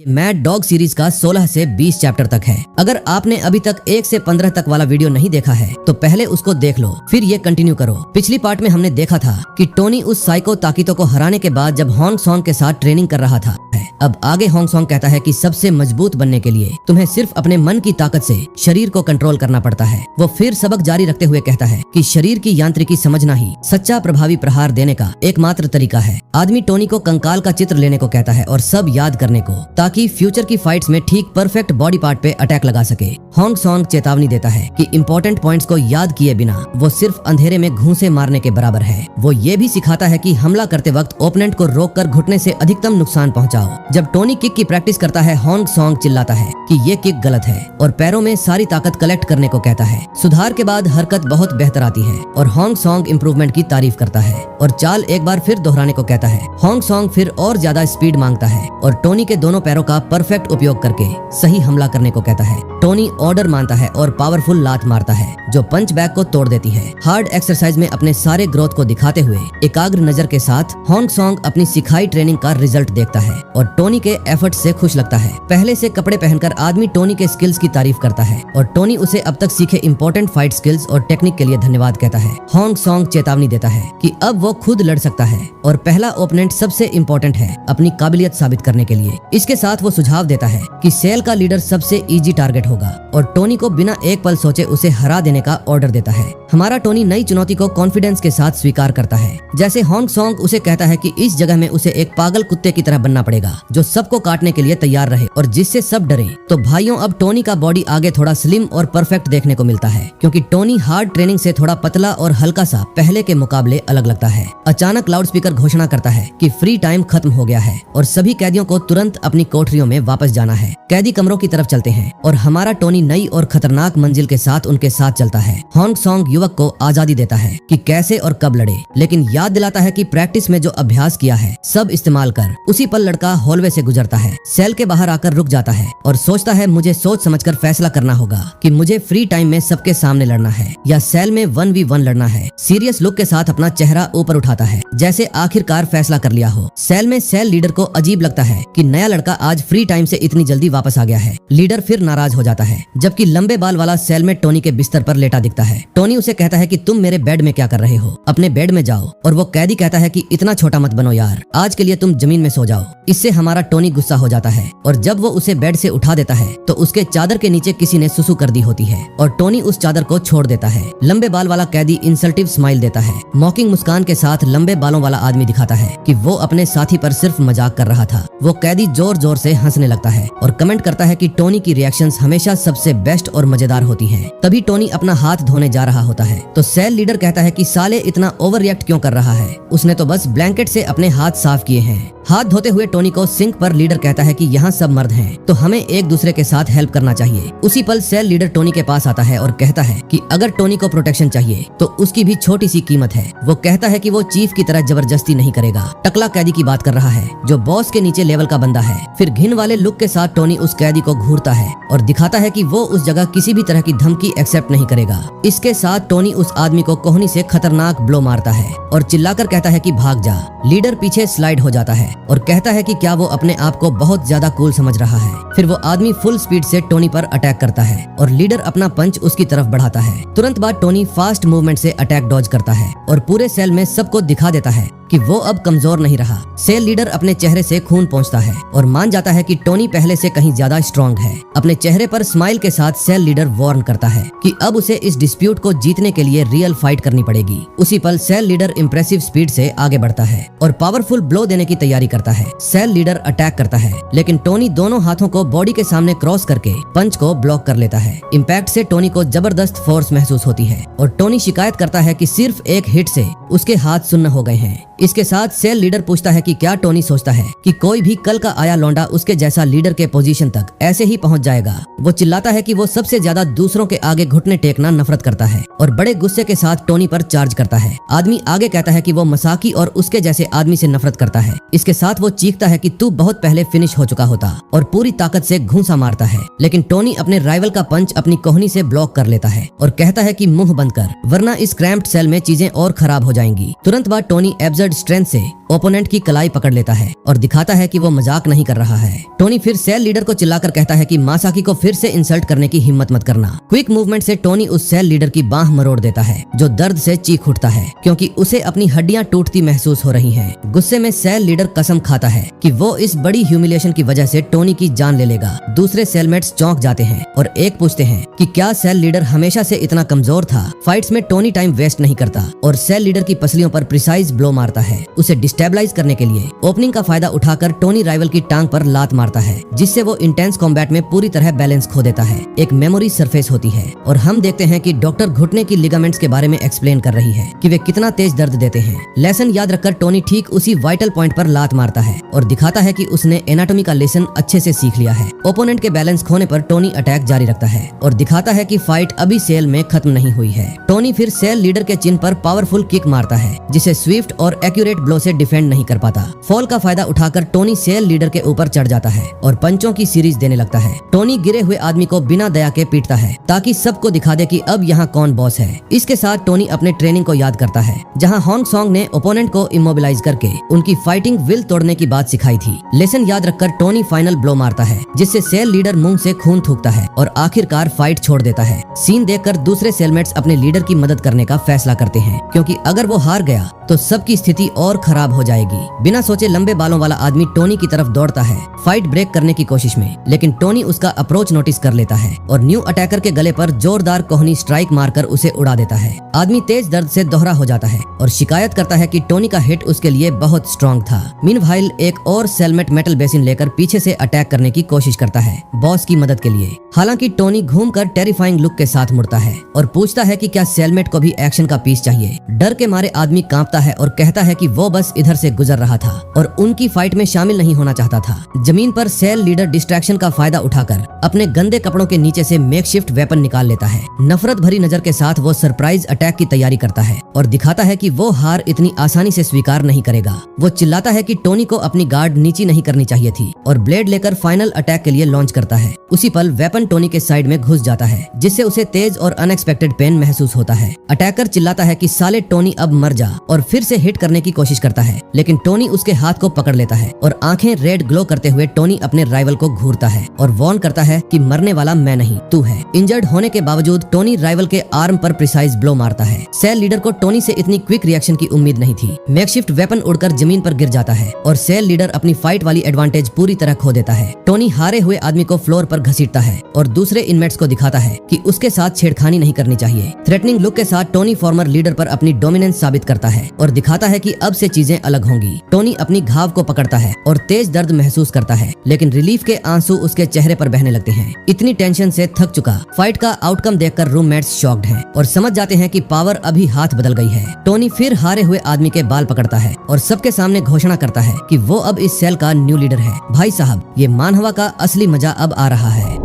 Mad dog series का 16 से 20 chapter तक है। अगर आपने अभी तक 1 से 15 तक वाला वीडियो नहीं देखा है तो पहले उसको देख लो, फिर ये कंटिन्यू करो। पिछली पार्ट में हमने देखा था कि टोनी उस साइको ताकितो को हराने के बाद जब हॉन्ग सॉन्ग के साथ ट्रेनिंग कर रहा था। अब आगे हॉन्ग सॉन्ग कहता है कि सबसे मजबूत बनने के लिए तुम्हें सिर्फ अपने मन की ताकत से शरीर को कंट्रोल करना पड़ता है। वो फिर सबक जारी रखते हुए कहता है कि शरीर की यांत्रिकी समझना ही सच्चा प्रभावी प्रहार देने का एकमात्र तरीका है। आदमी टोनी को कंकाल का चित्र लेने को कहता है और सब याद करने को, ताकि फ्यूचर की फाइट्स में ठीक परफेक्ट बॉडी पार्ट पे अटैक लगा सके। हॉन्ग सॉन्ग चेतावनी देता है कि इंपॉर्टेंट पॉइंट्स को याद किए बिना वो सिर्फ अंधेरे में घूंसे मारने के बराबर है। वो ये भी सिखाता है कि हमला करते वक्त ओपोनेंट को रोककर घुटने से अधिकतम नुकसान पहुंचाओ। जब टोनी किक की प्रैक्टिस करता है, हॉन्ग सॉन्ग चिल्लाता है कि ये किक गलत है और पैरों में सारी ताकत कलेक्ट करने को कहता है। सुधार के बाद हरकत बहुत बेहतर आती है और हॉन्ग सॉन्ग इम्प्रूवमेंट की तारीफ करता है और चाल एक बार फिर दोहराने को कहता है। हॉन्ग सॉन्ग फिर और ज्यादा स्पीड मांगता है और टोनी के दोनों पैरों का परफेक्ट उपयोग करके सही हमला करने को कहता है। टोनी ऑर्डर मानता है और पावरफुल लात मारता है जो पंच बैग को तोड़ देती है। हार्ड एक्सरसाइज में अपने सारे ग्रोथ को दिखाते हुए एकाग्र नजर के साथ हॉन्ग सॉन्ग अपनी सिखाई ट्रेनिंग का रिजल्ट देखता है और टोनी के एफर्ट से खुश लगता है। पहले से कपड़े पहनकर आदमी टोनी के स्किल्स की तारीफ करता है और टोनी उसे अब तक सीखे इंपॉर्टेंट फाइट स्किल्स और टेक्निक के लिए धन्यवाद कहता है। हॉन्ग सॉन्ग चेतावनी देता है कि अब वो खुद लड़ सकता है और पहला ओपोनेंट सबसे इम्पोर्टेंट है अपनी काबिलियत साबित करने के लिए। इसके साथ वो सुझाव देता है कि सेल का लीडर सबसे इजी टारगेट होगा और टोनी को बिना एक पल सोचे उसे हरा देने का ऑर्डर देता है। हमारा टोनी नई चुनौती को कॉन्फिडेंस के साथ स्वीकार करता है। जैसे हॉन्ग सॉन्ग उसे कहता है कि इस जगह में उसे एक पागल कुत्ते की तरह बनना पड़ेगा जो सबको काटने के लिए तैयार रहे और जिससे सब डरे। तो भाइयों, अब टोनी का बॉडी आगे थोड़ा स्लिम और परफेक्ट देखने को मिलता है क्योंकि टोनी हार्ड ट्रेनिंग से थोड़ा पतला और हल्का सा पहले के मुकाबले अलग लगता है। अचानक लाउडस्पीकर घोषणा करता है कि फ्री टाइम खत्म हो गया है और सभी कैदियों को तुरंत अपनी कोठरियों में वापस जाना है। कैदी कमरों की तरफ चलते हैं और हमारा टोनी नई और खतरनाक मंजिल के साथ उनके साथ चलता है। हॉन्ग सॉन्ग युवक को आजादी देता है कि कैसे और कब लड़े, लेकिन याद दिलाता है कि प्रैक्टिस में जो अभ्यास किया है सब इस्तेमाल कर। उसी पल लड़का हॉलवे से गुजरता है, सेल के बाहर आकर रुक जाता है और सोचता है मुझे सोच समझकर फैसला करना होगा कि मुझे फ्री टाइम में सबके सामने लड़ना है या सेल में 1v1 लड़ना है। सीरियस लुक के साथ अपना चेहरा ऊपर उठाता है जैसे आखिरकार फैसला कर लिया हो। सेल में सेल लीडर को अजीब लगता है कि नया लड़का आज फ्री टाइम से इतनी जल्दी वापस आ गया है। लीडर फिर नाराज हो जाता है जबकि लंबे बाल वाला सेल में टोनी के बिस्तर पर लेटा दिखता है। टोनी उसे कहता है कि तुम मेरे बेड में क्या कर रहे हो, अपने बेड में जाओ। और वो कैदी कहता है कि इतना छोटा मत बनो यार, आज के लिए तुम जमीन में सो जाओ। इससे हमारा टोनी गुस्सा हो जाता है और जब वो उसे बेड से उठा देता है तो उसके चादर के नीचे किसी ने सुसु कर दी होती है और टोनी उस चादर को छोड़ देता है। लंबे बाल वाला कैदी इंसल्टिव स्माइल देता है। मॉकिंग मुस्कान के साथ लंबे बालों वाला आदमी दिखाता है कि वो अपने साथी पर सिर्फ मजाक कर रहा था। वो कैदी जोर जोर से हंसने लगता है और कमेंट करता है कि टोनी की रिएक्शंस हमेशा सबसे बेस्ट और मजेदार होती हैं। तभी टोनी अपना हाथ धोने जा रहा होता है तो सेल लीडर कहता है कि साले इतना ओवर रिएक्ट क्यों कर रहा है, उसने तो बस ब्लैंकेट से अपने हाथ साफ किए हैं। हाथ धोते हुए टोनी को सिंक पर लीडर कहता है कि यहाँ सब मर्द हैं तो हमें एक दूसरे के साथ हेल्प करना चाहिए। उसी पल सेल लीडर टोनी के पास आता है और कहता है कि अगर टोनी को प्रोटेक्शन चाहिए तो उसकी भी छोटी सी कीमत है। वो कहता है कि वो चीफ की तरह जबरदस्ती नहीं करेगा। टकला कैदी की बात कर रहा है जो बॉस के नीचे लेवल का बंदा है। फिर घिन वाले लुक के साथ टोनी उस कैदी को घूरता है और दिखाता है कि वो उस जगह किसी भी तरह की धमकी एक्सेप्ट नहीं करेगा। इसके साथ टोनी उस आदमी को कोहनी से खतरनाक ब्लो मारता है और चिल्लाकर कहता है कि भाग जा। लीडर पीछे स्लाइड हो जाता है और कहता है कि क्या वो अपने आप को बहुत ज्यादा कूल समझ रहा है। फिर वो आदमी फुल स्पीड से टोनी पर अटैक करता है और लीडर अपना पंच उसकी तरफ बढ़ाता है। तुरंत बाद टोनी फास्ट मूवमेंट से अटैक डॉज करता है और पूरे सेल में सबको दिखा देता है कि वो अब कमजोर नहीं रहा। सेल लीडर अपने चेहरे से खून पोंछता है और मान जाता है कि टोनी पहले से कहीं ज्यादा स्ट्रॉन्ग है। अपने चेहरे पर स्माइल के साथ सेल लीडर वार्न करता है कि अब उसे इस डिस्प्यूट को जीतने के लिए रियल फाइट करनी पड़ेगी। उसी पल सेल लीडर इंप्रेसिव स्पीड से आगे बढ़ता है और पावरफुल ब्लो देने की तैयारी करता है। सेल लीडर अटैक करता है लेकिन टोनी दोनों हाथों को बॉडी के सामने क्रॉस करके पंच को ब्लॉक कर लेता है। इम्पैक्ट से टोनी को जबरदस्त फोर्स महसूस होती है और टोनी शिकायत करता है कि सिर्फ एक हिट से उसके हाथ सुन्न हो गए हैं। इसके साथ सेल लीडर पूछता है कि क्या टोनी सोचता है कि कोई भी कल का आया लौंडा उसके जैसा लीडर के पोजीशन तक ऐसे ही पहुंच जाएगा। वो चिल्लाता है कि वो सबसे ज्यादा दूसरों के आगे घुटने टेकना नफरत करता है और बड़े गुस्से के साथ टोनी पर चार्ज करता है। आदमी आगे कहता है कि वो मसाकी और उसके जैसे आदमी से नफरत करता है। इसके साथ वो चीखता है कि तू बहुत पहले फिनिश हो चुका होता और पूरी ताकत से घूंसा मारता है, लेकिन टोनी अपने राइवल का पंच अपनी कोहनी से ब्लॉक कर लेता है और कहता है कि मुंह बंद कर, वरना इस क्रैम्प्ड सेल में चीजें और खराब हो जाएंगी। तुरंत बाद टोनी एब्सर्ड स्ट्रेंथ से ओपोनेंट की कलाई पकड़ लेता है और दिखाता है कि वो मजाक नहीं कर रहा है। टोनी फिर सेल लीडर को चिल्लाकर कहता है कि मासाकी को फिर से इंसल्ट करने की हिम्मत मत करना। क्विक मूवमेंट से टोनी उस सेल लीडर की बांह मरोड़ देता है, जो दर्द से चीख उठता है क्योंकि उसे अपनी हड्डियां टूटती महसूस हो रही हैं। गुस्से में सेल लीडर कसम खाता है कि वो इस बड़ी ह्यूमिलिएशन की वजह से टोनी की जान ले लेगा। दूसरे सेलमेट्स चौंक जाते हैं और एक पूछते हैं कि क्या सेल लीडर हमेशा से इतना कमजोर था। फाइट्स में टोनी टाइम वेस्ट नहीं करता और सेल लीडर की पसलियों पर प्रिसाइज ब्लो मारता है। उसे डिस्टेबलाइज करने के लिए ओपनिंग का फायदा उठाकर टोनी राइवल की टांग पर लात मारता है, जिससे वो इंटेंस कॉम्बैट में पूरी तरह बैलेंस खो देता है। एक मेमोरी सरफेस होती है और हम देखते हैं कि डॉक्टर घुटने की लिगामेंट्स के बारे में एक्सप्लेन कर रही है कि वे कितना तेज दर्द देते हैं। लेसन याद रखकर टोनी ठीक उसी वाइटल पॉइंट पर लात मारता है और दिखाता है कि उसने एनाटॉमी का लेसन अच्छे से सीख लिया है। ओपोनेंट के बैलेंस खोने पर टोनी अटैक जारी रखता है और दिखाता है कि फाइट अभी सेल में खत्म नहीं हुई है। टोनी फिर सेल लीडर के चिन पर पावरफुल किक मारता है, जिसे स्विफ्ट और एक्यूरेट ब्लो से डिफेंड नहीं कर पाता। फॉल का फायदा उठाकर टोनी सेल लीडर के ऊपर चढ़ जाता है और पंचों की सीरीज देने लगता है। टोनी गिरे हुए आदमी को बिना दया के पीटता है ताकि सबको दिखा दे कि अब यहाँ कौन बॉस है। इसके साथ टोनी अपने ट्रेनिंग को याद करता है, जहाँ हॉन्ग सॉन्ग ने ओपोनेंट को इमोबिलाइज करके उनकी फाइटिंग विल तोड़ने की बात सिखाई थी। लेसन याद रखकर टोनी फाइनल ब्लो मारता है, जिससे सेल लीडर मुंह से खून थूकता है और आखिरकार फाइट छोड़ देता है। सीन देखकर दूसरे सेलमेट्स अपने लीडर की मदद करने का फैसला करते हैं, क्योंकि अगर वो हार गया तो सबकी स्थिति और खराब हो जाएगी। बिना सोचे लंबे बालों वाला आदमी टोनी की तरफ दौड़ता है फाइट ब्रेक करने की कोशिश में, लेकिन टोनी उसका अप्रोच नोटिस कर लेता है और न्यू अटैकर के गले पर जोरदार कोहनी स्ट्राइक मारकर उसे उड़ा देता है। आदमी तेज दर्द से दोहरा हो जाता है और शिकायत करता है कि टोनी का हिट उसके लिए बहुत स्ट्रॉन्ग था। मीनवाइल एक और सेलमेट मेटल बेसिन लेकर पीछे से अटैक करने की कोशिश करता है बॉस की मदद के लिए। हालांकि टोनी घूमकर टेरिफाइंग लुक के साथ मुड़ता है और पूछता है कि क्या सेलमेट को भी एक्शन का पीस चाहिए। डर के मारे आदमी कांपता है और कहता है कि वो बस इधर से गुजर रहा था और उनकी फाइट में शामिल नहीं होना चाहता था। जमीन पर सेल लीडर डिस्ट्रैक्शन का फायदा उठाकर अपने गंदे कपड़ों के नीचे से मेकशिफ्ट वेपन निकाल लेता है। नफरत भरी नजर के साथ वो सरप्राइज अटैक की तैयारी करता है और दिखाता है कि वो हार इतनी आसानी से स्वीकार नहीं करेगा। वो चिल्लाता है कि टोनी को अपनी गार्ड नीची नहीं करनी चाहिए थी और ब्लेड लेकर फाइनल अटैक के लिए लॉन्च करता है। उसी पल वेपन टोनी के साइड में घुस जाता है, जिससे उसे तेज और अनएक्सपेक्टेड पेन महसूस होता है। अटैकर चिल्लाता है कि साले टोनी अब मर जा और फिर से हिट करने की कोशिश करता है, लेकिन टोनी उसके हाथ को पकड़ लेता है और आंखें रेड ग्लो करते हुए टोनी अपने राइवल को घूरता है और वार्न करता है कि मरने वाला मैं नहीं तू है। इंजर्ड होने के बावजूद टोनी राइवल के आर्म पर प्रिसाइज ब्लो मारता है। सेल लीडर को टोनी से इतनी क्विक रिएक्शन की उम्मीद नहीं थी। मेकशिफ्ट वेपन उड़कर जमीन पर गिर जाता है और सेल लीडर अपनी फाइट वाली एडवांटेज पूरी तरह खो देता है। टोनी हारे हुए आदमी को फ्लोर पर घसीटता है और दूसरे इनमेट्स को दिखाता है कि उसके साथ छेड़खानी नहीं करनी चाहिए। थ्रेटनिंग लुक के साथ टोनी फॉर्मर लीडर पर अपनी डोमिनेंस साबित करता है और दिखाता है कि अब से चीजें अलग होंगी। टोनी अपनी घाव को पकड़ता है और तेज दर्द महसूस करता है, लेकिन रिलीफ के आंसू उसके चेहरे पर बहने लगते हैं। इतनी टेंशन से थक चुका फाइट का आउटकम देखकर रूममेट्स शॉक्ड हैं और समझ जाते हैं कि पावर अभी हाथ बदल गई है। टोनी फिर हारे हुए आदमी के बाल पकड़ता है और सबके सामने घोषणा करता है कि वो अब इस सेल का न्यू लीडर है। भाई साहब, ये मानहवा का असली मजा अब आ रहा है।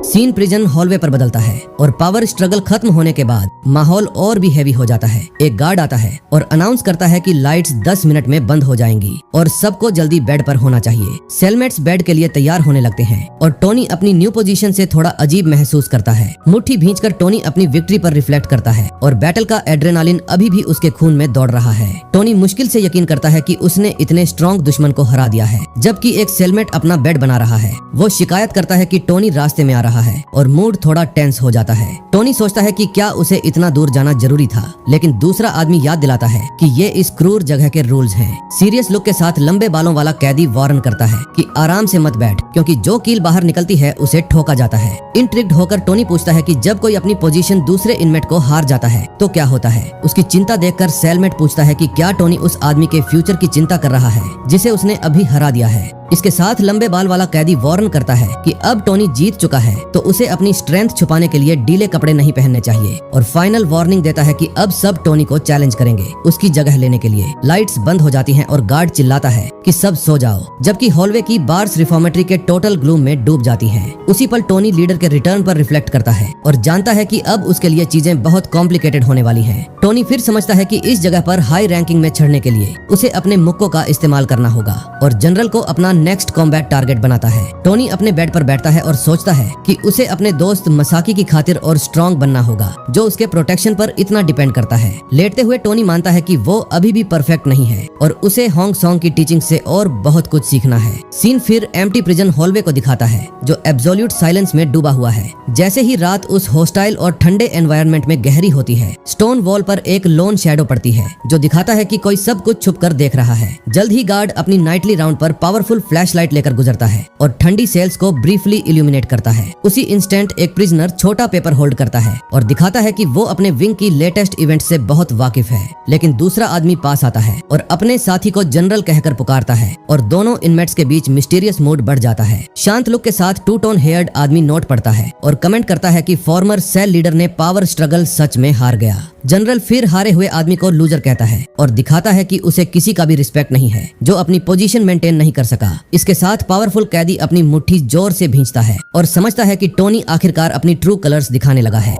सीन प्रिजन हॉलवे पर बदलता है और पावर स्ट्रगल खत्म होने के बाद माहौल और भी हैवी हो जाता है। एक गार्ड आता है और अनाउंस करता है कि लाइट्स 10 मिनट में बंद हो जाएंगी और सबको जल्दी बेड पर होना चाहिए। सेलमेट्स बेड के लिए तैयार होने लगते हैं और टोनी अपनी न्यू पोजीशन से थोड़ा अजीब महसूस करता है। मुट्ठी भींचकर टोनी अपनी विक्ट्री पर रिफ्लेक्ट करता है और बैटल का एड्रेनालिन अभी भी उसके खून में दौड़ रहा है। टोनी मुश्किल से यकीन करता है कि उसने इतने स्ट्रॉन्ग दुश्मन को हरा दिया है, जबकि एक सेलमेट अपना बेड बना रहा है। वो शिकायत करता है कि टोनी रास्ते में आ रहा है और मूड थोड़ा टेंस हो जाता है। टोनी सोचता है कि क्या उसे इतना दूर जाना जरूरी था, लेकिन दूसरा आदमी याद दिलाता है कि ये इस क्रूर जगह के रूल्स हैं। सीरियस लुक के साथ लंबे बालों वाला कैदी वार्न करता है कि आराम से मत बैठ, क्योंकि जो कील बाहर निकलती है उसे ठोका जाता है। इंट्रिग्ड होकर टोनी पूछता है कि जब कोई अपनी पोजीशन दूसरे इनमेट को हार जाता है तो क्या होता है। उसकी चिंता देखकर सेलमेट पूछता है कि क्या टोनी उस आदमी के फ्यूचर की चिंता कर रहा है जिसे उसने अभी हरा दिया है। इसके साथ लंबे बाल वाला कैदी वार्न करता है कि अब टोनी जीत चुका है तो उसे अपनी स्ट्रेंथ छुपाने के लिए ढीले कपड़े नहीं पहनने चाहिए, और फाइनल वार्निंग देता है कि अब सब टोनी को चैलेंज करेंगे उसकी जगह लेने के लिए। लाइट्स बंद हो जाती हैं और गार्ड चिल्लाता है कि सब सो जाओ, जबकि हॉलवे की बार्स रिफॉर्मेटरी के टोटल ग्लूम में डूब जाती हैं। उसी पल टोनी लीडर के रिटर्न पर रिफ्लेक्ट करता है और जानता है कि अब उसके लिए चीजें बहुत कॉम्प्लिकेटेड होने वाली हैं। टोनी फिर समझता है कि इस जगह पर हाई रैंकिंग में चढ़ने के लिए उसे अपने मुक्कों का इस्तेमाल करना होगा और जनरल को अपना नेक्स्ट कॉम्बैट टारगेट बनाता है। टोनी अपने बेड पर बैठता है और सोचता है कि उसे अपने दोस्त मसाकी की खातिर और स्ट्रॉन्ग बनना होगा, जो उसके प्रोटेक्शन पर इतना डिपेंड करता है। लेटते हुए टोनी मानता है कि वो अभी भी परफेक्ट नहीं है और उसे होंग सॉन्ग की टीचिंग से और बहुत कुछ सीखना है। सीन फिर एम्प्टी प्रिजन हॉलवे को दिखाता है जो एब्सोल्यूट साइलेंस में डूबा हुआ है। जैसे ही रात उस हॉस्टाइल और ठंडे एनवायरनमेंट में गहरी होती है, स्टोन वॉल पर एक लोन शैडो पड़ती है जो दिखाता है कि कोई सब कुछ छुप कर देख रहा है। जल्द ही गार्ड अपनी नाइटली राउंड पर पावरफुल फ्लैशलाइट लेकर गुजरता है और ठंडी सेल्स को ब्रीफली इल्यूमिनेट करता है। उसी इंस्टेंट एक प्रिजनर छोटा पेपर होल्ड करता है और दिखाता है कि वो अपने विंग की लेटेस्ट इवेंट से बहुत वाकिफ है। लेकिन दूसरा आदमी पास आता है और अपने साथी को जनरल कहकर पुकारता है और दोनों इनमेट्स के बीच मिस्टीरियस मूड बढ़ जाता है। शांत लुक के साथ टू टोन हेयर्ड आदमी नोट पढ़ता है और कमेंट करता है कि फॉर्मर सेल लीडर ने पावर स्ट्रगल सच में हार गया। जनरल फिर हारे हुए आदमी को लूजर कहता है और दिखाता है कि उसे किसी का भी रिस्पेक्ट नहीं है जो अपनी पोजीशन मेंटेन नहीं कर सका। इसके साथ पावरफुल कैदी अपनी मुट्ठी जोर से भींचता है और समझता है कि टोनी आखिरकार अपनी ट्रू कलर्स दिखाने लगा है।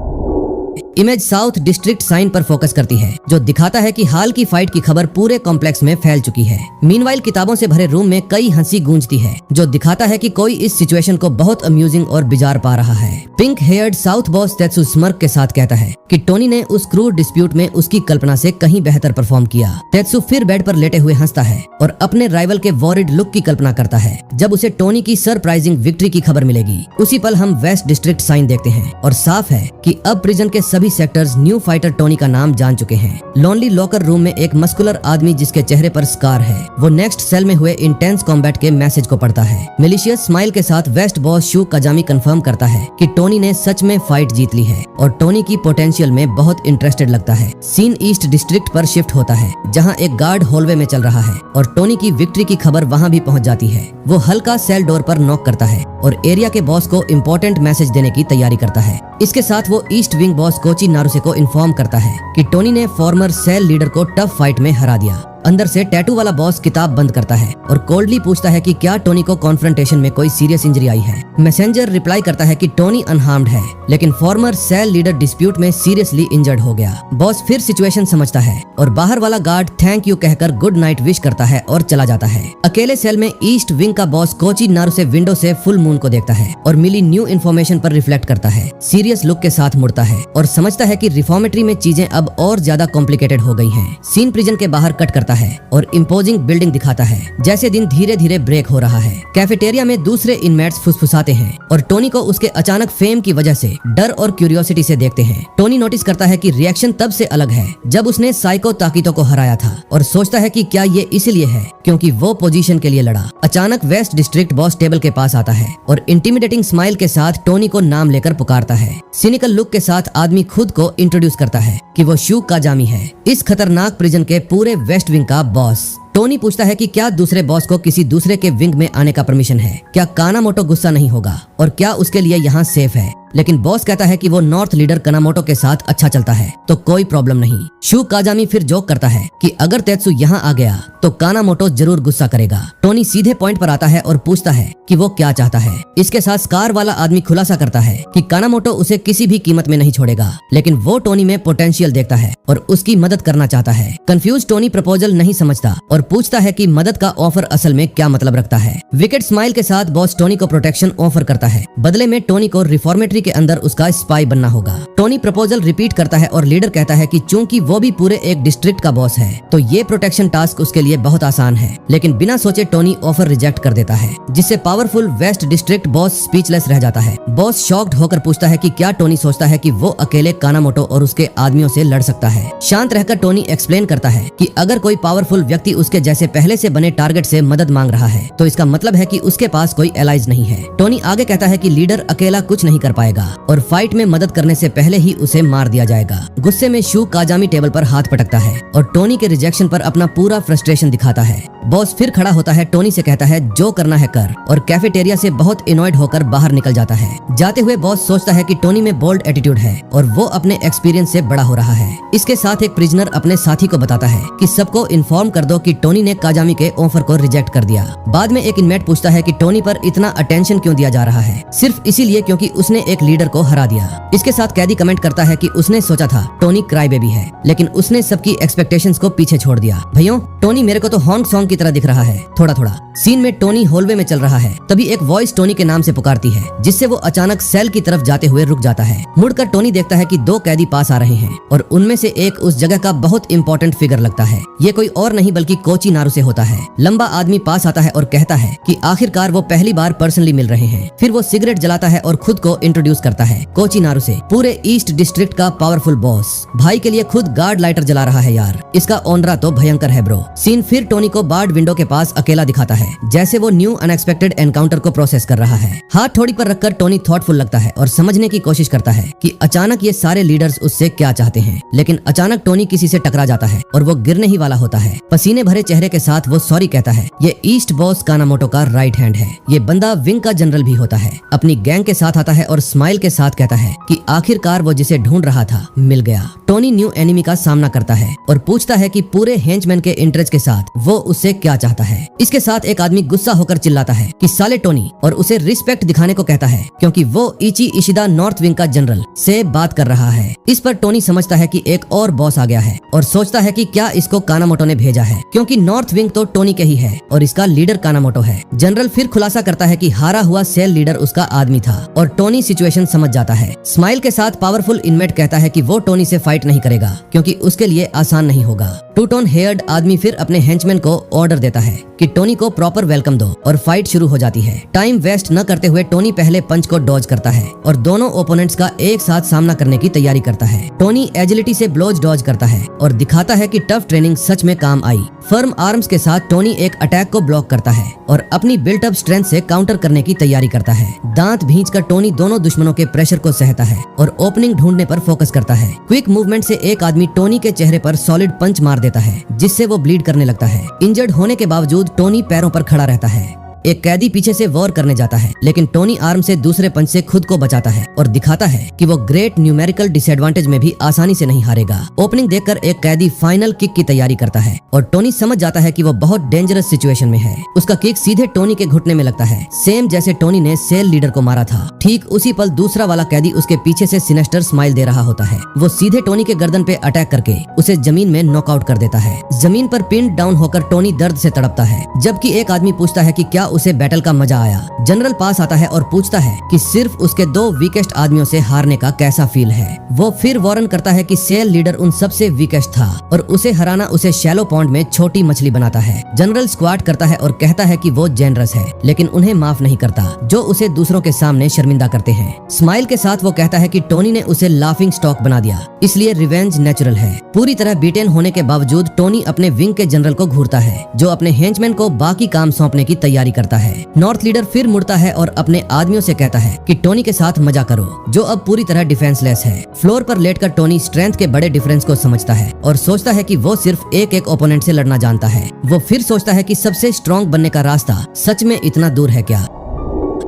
इमेज साउथ डिस्ट्रिक्ट साइन पर फोकस करती है जो दिखाता है कि हाल की फाइट की खबर पूरे कॉम्प्लेक्स में फैल चुकी है। मीनवाइल किताबों से भरे रूम में कई हंसी गूंजती है जो दिखाता है कि कोई इस सिचुएशन को बहुत अम्यूजिंग और बिजार पा रहा है। Pink haired south boss Tetsu smirk के साथ कहता है कि टोनी ने उस क्रूर डिस्प्यूट में उसकी कल्पना से कहीं बेहतर परफॉर्म किया। तेत्सु फिर बेड पर लेटे हुए हंसता है और अपने राइवल के वॉरिड लुक की कल्पना करता है जब उसे टोनी की सरप्राइजिंग विक्ट्री की खबर मिलेगी। उसी पल हम वेस्ट डिस्ट्रिक्ट साइन देखते हैं और साफ है कि अब प्रिजन के सभी सेक्टर्स न्यू फाइटर टोनी का नाम जान चुके हैं। लोनली लॉकर रूम में एक मस्कुलर आदमी जिसके चेहरे पर स्कार है, वो नेक्स्ट सेल में हुए इंटेंस कॉम्बैट के मैसेज को पढ़ता है। मिलिशियस स्माइल के साथ वेस्ट बॉस शू काजामी कंफर्म करता है कि टोनी ने सच में फाइट जीत ली है और टोनी की पोटेंशियल में बहुत इंटरेस्टेड लगता है। सीन ईस्ट डिस्ट्रिक्ट पर शिफ्ट होता है जहां एक गार्ड हॉलवे में चल रहा है और टोनी की विक्ट्री की खबर वहां भी पहुंच जाती है। वो हल्का सेल डोर पर नॉक करता है और एरिया के बॉस को इम्पोर्टेंट मैसेज देने की तैयारी करता है। इसके साथ वो ईस्ट विंग बॉस कोची नारुसे को इन्फॉर्म करता है कि टोनी ने फॉर्मर सेल लीडर को टफ फाइट में हरा दिया। अंदर से टैटू वाला बॉस किताब बंद करता है और कोल्डली पूछता है कि क्या टोनी को कॉन्फ्रंटेशन में कोई सीरियस इंजरी आई है। मैसेंजर रिप्लाई करता है कि टोनी अनहार्म्ड है लेकिन फॉर्मर सेल लीडर डिस्प्यूट में सीरियसली इंजर्ड हो गया। बॉस फिर सिचुएशन समझता है और बाहर वाला गार्ड थैंक यू कहकर गुड नाइट विश करता है और चला जाता है। अकेले सेल में ईस्ट विंग का बॉस कोची नारुसे विंडो से फुल मून को देखता है और मिली न्यू इन्फॉर्मेशन पर रिफ्लेक्ट करता है। सीरियस लुक के साथ मुड़ता है और समझता है कि रिफॉर्मेटरी में चीजें अब और ज्यादा कॉम्प्लिकेटेड हो गई हैं। सीन प्रिजन के बाहर कट करता है और इम्पोजिंग बिल्डिंग दिखाता है जैसे दिन धीरे धीरे ब्रेक हो रहा है। कैफेटेरिया में दूसरे इनमेट्स फुसफुसाते हैं और टोनी को उसके अचानक फेम की वजह से डर और क्यूरियोसिटी से देखते हैं। टोनी नोटिस करता है कि रिएक्शन तब से अलग है जब उसने साइको ताकितो को हराया था और सोचता है कि क्या ये इसलिए है क्योंकि वो पोजीशन के लिए लड़ा। अचानक वेस्ट डिस्ट्रिक्ट बॉस टेबल के पास आता है और इंटिमिडेटिंग स्माइल के साथ टोनी को नाम लेकर पुकारता है। सिनिकल लुक के साथ आदमी खुद को इंट्रोड्यूस करता है कि वो शू काजामी है, इस खतरनाक प्रिजन के पूरे वेस्ट विंग का बॉस। टोनी पूछता है कि क्या दूसरे बॉस को किसी दूसरे के विंग में आने का परमिशन है, क्या कानामोटो गुस्सा नहीं होगा और क्या उसके लिए यहाँ सेफ है। लेकिन बॉस कहता है कि वो नॉर्थ लीडर कानामोटो के साथ अच्छा चलता है तो कोई प्रॉब्लम नहीं। शू काजामी फिर जोक करता है कि अगर तेत्सु यहाँ आ गया तो कानामोटो जरूर गुस्सा करेगा। टोनी सीधे पॉइंट पर आता है और पूछता है कि वो क्या चाहता है। इसके साथ स्कार वाला आदमी खुलासा करता है कि कानामोटो उसे किसी भी कीमत में नहीं छोड़ेगा लेकिन वो टोनी में पोटेंशियल देखता है और उसकी मदद करना चाहता है। कंफ्यूज टोनी प्रपोजल नहीं समझता और पूछता है कि मदद का ऑफर असल में क्या मतलब रखता है। विकेट स्माइल के साथ बॉस टोनी को प्रोटेक्शन ऑफर करता है, बदले में टोनी को रिफॉर्मेटरी के अंदर उसका स्पाई बनना होगा। टोनी प्रपोजल रिपीट करता है और लीडर कहता है कि चूंकि वो भी पूरे एक डिस्ट्रिक्ट का बॉस है तो ये प्रोटेक्शन टास्क उसके लिए बहुत आसान है। लेकिन बिना सोचे टोनी ऑफर रिजेक्ट कर देता है जिससे powerful waste district boss speechless रह जाता है। बॉस शॉक्ड होकर पूछता है कि क्या टोनी सोचता है कि वो अकेले कानामोटो और उसके आदमियों से लड़ सकता है। शांत रहकर टोनी एक्सप्लेन करता है कि अगर कोई पावरफुल व्यक्ति उसके जैसे पहले से बने टारगेट से मदद मांग रहा है तो इसका मतलब है कि उसके पास कोई एलाइज नहीं है। टोनी आगे कहता है कि लीडर अकेला कुछ नहीं कर पाएगा और फाइट में मदद करने से पहले ही उसे मार दिया जाएगा। गुस्से में शू काजामी टेबल पर हाथ पटकता है और टोनी के रिजेक्शन पर अपना पूरा फ्रस्ट्रेशन दिखाता है। बॉस फिर खड़ा होता है, टोनी से कहता है जो करना है कर और कैफेटेरिया से बहुत इनॉयड होकर बाहर निकल जाता है। जाते हुए बॉस सोचता है कि टोनी में बोल्ड एटीट्यूड है और वो अपने एक्सपीरियंस से बड़ा हो रहा है। इसके साथ एक प्रिजनर अपने साथी को बताता है कि सबको इन्फॉर्म कर दो कि टोनी ने काजामी के ऑफर को रिजेक्ट कर दिया। बाद में एक इनमेट पूछता है कि टोनी पर इतना अटेंशन क्यों दिया जा रहा है, सिर्फ इसीलिए क्योंकि उसने एक लीडर को हरा दिया। इसके साथ कैदी कमेंट करता है कि उसने सोचा था टोनी क्राई बेबी है, लेकिन उसने सबकी एक्सपेक्टेशंस को पीछे छोड़ दिया। भैया टोनी मेरे को तो हॉन्ग सॉन्ग की तरह दिख रहा है थोड़ा थोड़ा। सीन में टोनी हॉलवे में चल रहा है, तभी एक वॉइस टोनी के नाम से पुकारती है, जिससे वो अचानक सेल की तरफ जाते हुए रुक जाता है। मुड़कर टोनी देखता है कि 2 कैदी पास आ रहे हैं और उनमें से एक उस जगह का बहुत इंपॉर्टेंट फिगर लगता है। ये कोई और नहीं बल्कि कोची नारुसे होता है। लंबा आदमी पास आता है और कहता है कि आखिरकार वो पहली बार पर्सनली मिल रहे हैं। फिर वो सिगरेट जलाता है और खुद को इंट्रोड्यूस करता है। कोची नारुसे पूरे ईस्ट डिस्ट्रिक्ट का पावरफुल बॉस, भाई के लिए खुद गार्ड लाइटर जला रहा है यार। इसका ओनरा तो भयंकर है ब्रो। सीन फिर टोनी को बार्ड विंडो के पास अकेला दिखाता है, जैसे वो न्यू अनएक्सपेक्टेड एनकाउंटर को प्रोसेस कर रहा है। हाथ थोड़ी पर रखकर टोनी थॉटफुल लगता है और समझने की कोशिश करता है कि अचानक ये सारे लीडर्स उससे क्या चाहते हैं। लेकिन अचानक टोनी किसी से टकरा जाता है और वो गिरने ही वाला होता है। पसीने भरे चेहरे के साथ वो सॉरी कहता है। ये ईस्ट बॉस कानामोटो का राइट हैंड है। ये बंदा विंग का जनरल भी होता है। अपनी गैंग के साथ आता है और स्माइल के साथ कहता है कि आखिरकार वो जिसे ढूंढ रहा था मिल गया। टोनी न्यू एनिमी का सामना करता है और पूछता है कि पूरे हेंचमैन के इंटरेस्ट के साथ वो उससे क्या चाहता है। इसके साथ एक आदमी गुस्सा होकर चिल्लाता है कि साले टोनी, और उसे रिस्पेक्ट दिखाने को कहता है क्योंकि वो इची इशिदा नॉर्थ विंग का जनरल से बात कर रहा है। इस पर टोनी समझता है कि एक और बॉस आ गया है और सोचता है कि क्या इसको कानामोटो ने भेजा है, क्योंकि नॉर्थ विंग तो टोनी के ही है और इसका लीडर कानामोटो है। जनरल फिर खुलासा करता है कि हारा हुआ सेल लीडर उसका आदमी था और टोनी सिचुएशन समझ जाता है। स्माइल के साथ पावरफुल इनमेट कहता है कि वो टोनी से फाइट नहीं करेगा क्योंकि उसके लिए आसान नहीं होगा। टू टोन हेयर्ड आदमी फिर अपने हेंचमैन को ऑर्डर देता है कि टोनी को प्रॉपर वेलकम दो और फाइट शुरू हो जाती है। टाइम वेस्ट न करते हुए टोनी पहले पंच को डॉज करता है और दोनों ओपोनेंट्स का एक साथ सामना करने की तैयारी करता है। टोनी एजिलिटी से ब्लोज डॉज करता है और दिखाता है कि टफ ट्रेनिंग सच में काम आई। फर्म आर्म्स के साथ टोनी एक अटैक को ब्लॉक करता है और अपनी बिल्ट अप स्ट्रेंथ से काउंटर करने की तैयारी करता है। दांत भींचकर टोनी दोनों दुश्मनों के प्रेशर को सहता है और ओपनिंग ढूंढने पर फोकस करता है। क्विक मूवमेंट से एक आदमी टोनी के चेहरे पर सॉलिड पंच मार देता है, जिससे वो ब्लीड करने लगता है। इंजर्ड होने के बावजूद टोनी पैरों पर खड़ा रहता है। एक कैदी पीछे से वॉर करने जाता है, लेकिन टोनी आर्म से दूसरे पंच से खुद को बचाता है और दिखाता है कि वो ग्रेट न्यूमेरिकल डिसएडवांटेज में भी आसानी से नहीं हारेगा। ओपनिंग देखकर एक कैदी फाइनल किक की तैयारी करता है और टोनी समझ जाता है कि वो बहुत डेंजरस सिचुएशन में है। उसका किक सीधे टोनी के घुटने में लगता है, सेम जैसे टोनी ने सेल लीडर को मारा था। ठीक उसी पल दूसरा वाला कैदी उसके पीछे से सिनेस्टर स्माइल दे रहा होता है। वो सीधे टोनी के गर्दन पे अटैक करके उसे जमीन में नॉकआउट कर देता है। जमीन पर पिन डाउन होकर टोनी दर्द से तड़पता है, जबकि एक आदमी पूछता है कि क्या उसे बैटल का मजा आया। जनरल पास आता है और पूछता है कि सिर्फ उसके 2 वीकेस्ट आदमियों से हारने का कैसा फील है। वो फिर वार्न करता है कि सेल लीडर उन सबसे वीकेस्ट था और उसे हराना उसे शैलो पॉन्ड में छोटी मछली बनाता है। जनरल स्क्वाट करता है और कहता है कि वो जेनरस है, लेकिन उन्हें माफ नहीं करता जो उसे दूसरों के सामने शर्मिंदा करते हैं। स्माइल के साथ वो कहता है कि टोनी ने उसे लाफिंग स्टॉक बना दिया, इसलिए रिवेंज नेचुरल है। पूरी तरह बीटेन होने के बावजूद टोनी अपने विंग के जनरल को घूरता है, जो अपने हेंचमैन को बाकी काम सौंपने की तैयारी करता है। नॉर्थ लीडर फिर मुड़ता है और अपने आदमियों से कहता है कि टोनी के साथ मजा करो, जो अब पूरी तरह डिफेंसलेस है। फ्लोर पर लेटकर टोनी स्ट्रेंथ के बड़े डिफरेंस को समझता है और सोचता है कि वो सिर्फ एक ओपोनेंट से लड़ना जानता है। वो फिर सोचता है कि सबसे स्ट्रॉन्ग बनने का रास्ता सच में इतना दूर है क्या।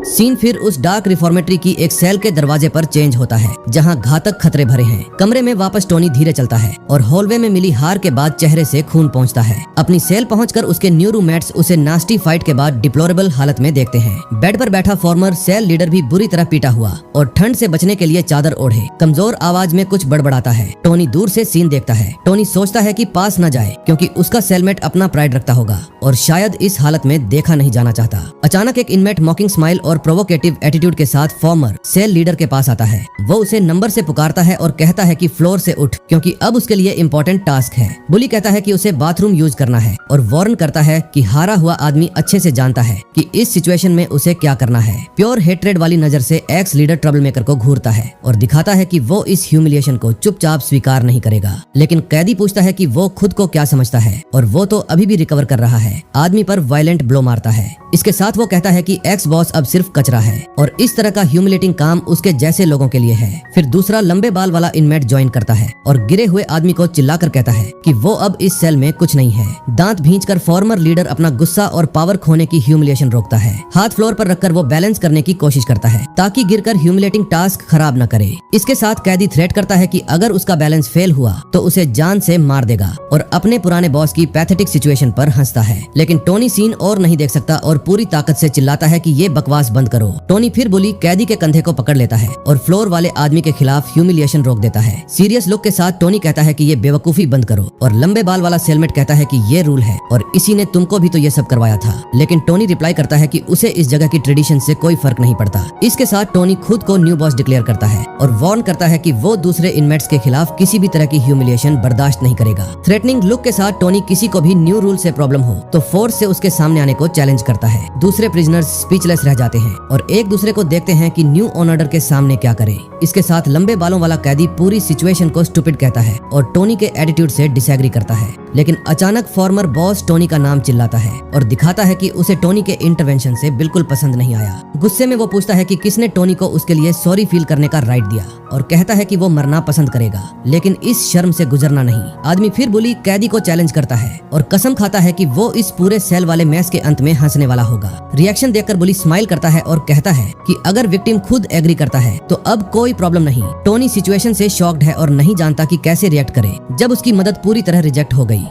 सीन फिर उस डार्क रिफॉर्मेटरी की एक सेल के दरवाजे पर चेंज होता है, जहां घातक खतरे भरे हैं। कमरे में वापस टोनी धीरे चलता है और हॉलवे में मिली हार के बाद चेहरे से खून पहुंचता है। अपनी सेल पहुंचकर उसके न्यू रूममेट्स उसे नास्टी फाइट के बाद डिप्लोरेबल हालत में देखते हैं। बेड पर बैठा फॉर्मर सेल लीडर भी बुरी तरह पीटा हुआ और ठंड से बचने के लिए चादर ओढ़े कमजोर आवाज में कुछ बड़बड़ाता है। टोनी दूर से सीन देखता है। टोनी सोचता है कि पास न जाए, क्योंकि उसका सेलमेट अपना प्राइड रखता होगा और शायद इस हालत में देखा नहीं जाना चाहता। अचानक एक इनमेट मॉकिंग स्माइल और प्रोवोकेटिव एटीट्यूड के साथ फॉर्मर सेल लीडर के पास आता है। वो उसे नंबर से पुकारता है और कहता है कि फ्लोर से उठ, क्योंकि अब उसके लिए इम्पोर्टेंट टास्क है। बुली कहता है कि उसे बाथरूम यूज करना है और वार्न करता है कि हारा हुआ आदमी अच्छे से जानता है कि इस सिचुएशन में उसे क्या करना है। प्योर हेट्रेड वाली नजर से एक्स लीडर ट्रबल मेकर को घूरता है और दिखाता है कि वो इस ह्यूमिलिएशन को चुपचाप स्वीकार नहीं करेगा। लेकिन कैदी पूछता है कि वो खुद को क्या समझता है और वो तो अभी भी रिकवर कर रहा है। आदमी पर वायलेंट ब्लो मारता है। इसके साथ वो कहता है कि एक्स बॉस अब सिर्फ कचरा है और इस तरह का ह्यूमिलेटिंग काम उसके जैसे लोगों के लिए है। फिर दूसरा लंबे बाल वाला इनमेट ज्वाइन करता है और गिरे हुए आदमी को चिल्लाकर कहता है कि वो अब इस सेल में कुछ नहीं है। दांत भींचकर फॉर्मर लीडर अपना गुस्सा और पावर खोने की ह्यूमिलिएशन रोकता है। हाथ फ्लोर पर रखकर वो बैलेंस करने की कोशिश करता है ताकि गिरकर ह्यूमिलेटिंग टास्क खराब न करे। इसके साथ कैदी थ्रेट करता है कि अगर उसका बैलेंस फेल हुआ तो उसे जान से मार देगा और अपने पुराने बॉस की पैथेटिक सिचुएशन पर हंसता है। लेकिन टोनी सीन और नहीं देख सकता और पूरी ताकत से चिल्लाता है कि ये बकवास बंद करो। टोनी फिर बुली कैदी के कंधे को पकड़ लेता है और फ्लोर वाले आदमी के खिलाफ ह्यूमिलिएशन रोक देता है। सीरियस लुक के साथ टोनी कहता है कि ये बेवकूफी बंद करो और लंबे बाल वाला सेलमेट कहता है कि ये रूल है और इसी ने तुमको भी तो ये सब करवाया था। लेकिन टोनी रिप्लाई करता है कि उसे इस जगह की ट्रेडिशन से कोई फर्क नहीं पड़ता। इसके साथ टोनी खुद को न्यू बॉस डिक्लेयर करता है और वार्न करता है कि वो दूसरे इनमेट्स के खिलाफ किसी भी तरह की ह्यूमिलिएशन बर्दाश्त नहीं करेगा। थ्रेटनिंग लुक के साथ टोनी किसी को भी न्यू रूल से प्रॉब्लम हो तो फोर्स से उसके सामने आने को चैलेंज करता है। दूसरे प्रिजनर्स स्पीचलेस रह जाते हैं और एक दूसरे को देखते हैं कि न्यू ऑनर के सामने क्या करे। इसके साथ लंबे बालों वाला कैदी पूरी सिचुएशन को स्टूपिड कहता है और टोनी के एटीट्यूड से डिसएग्री करता है। लेकिन अचानक फॉर्मर बॉस टोनी का नाम चिल्लाता है और दिखाता है कि उसे टोनी के इंटरवेंशन से बिल्कुल पसंद नहीं आया। गुस्से में वो पूछता है कि किसने टोनी को उसके लिए सॉरी फील करने का राइट दिया और कहता है कि वो मरना पसंद करेगा लेकिन इस शर्म से गुजरना नहीं। आदमी फिर बुली कैदी को चैलेंज करता है और कसम खाता है कि वो इस पूरे सेल वाले मैच के अंत में हंसने वाला होगा। रिएक्शन देखकर बुली स्माइल करता है और कहता है कि अगर विक्टिम खुद एग्री करता है तो अब कोई प्रॉब्लम नहीं। टोनी सिचुएशन से शॉक्ड है और नहीं जानता कि कैसे रिएक्ट करे जब उसकी मदद पूरी तरह रिजेक्ट हो गई।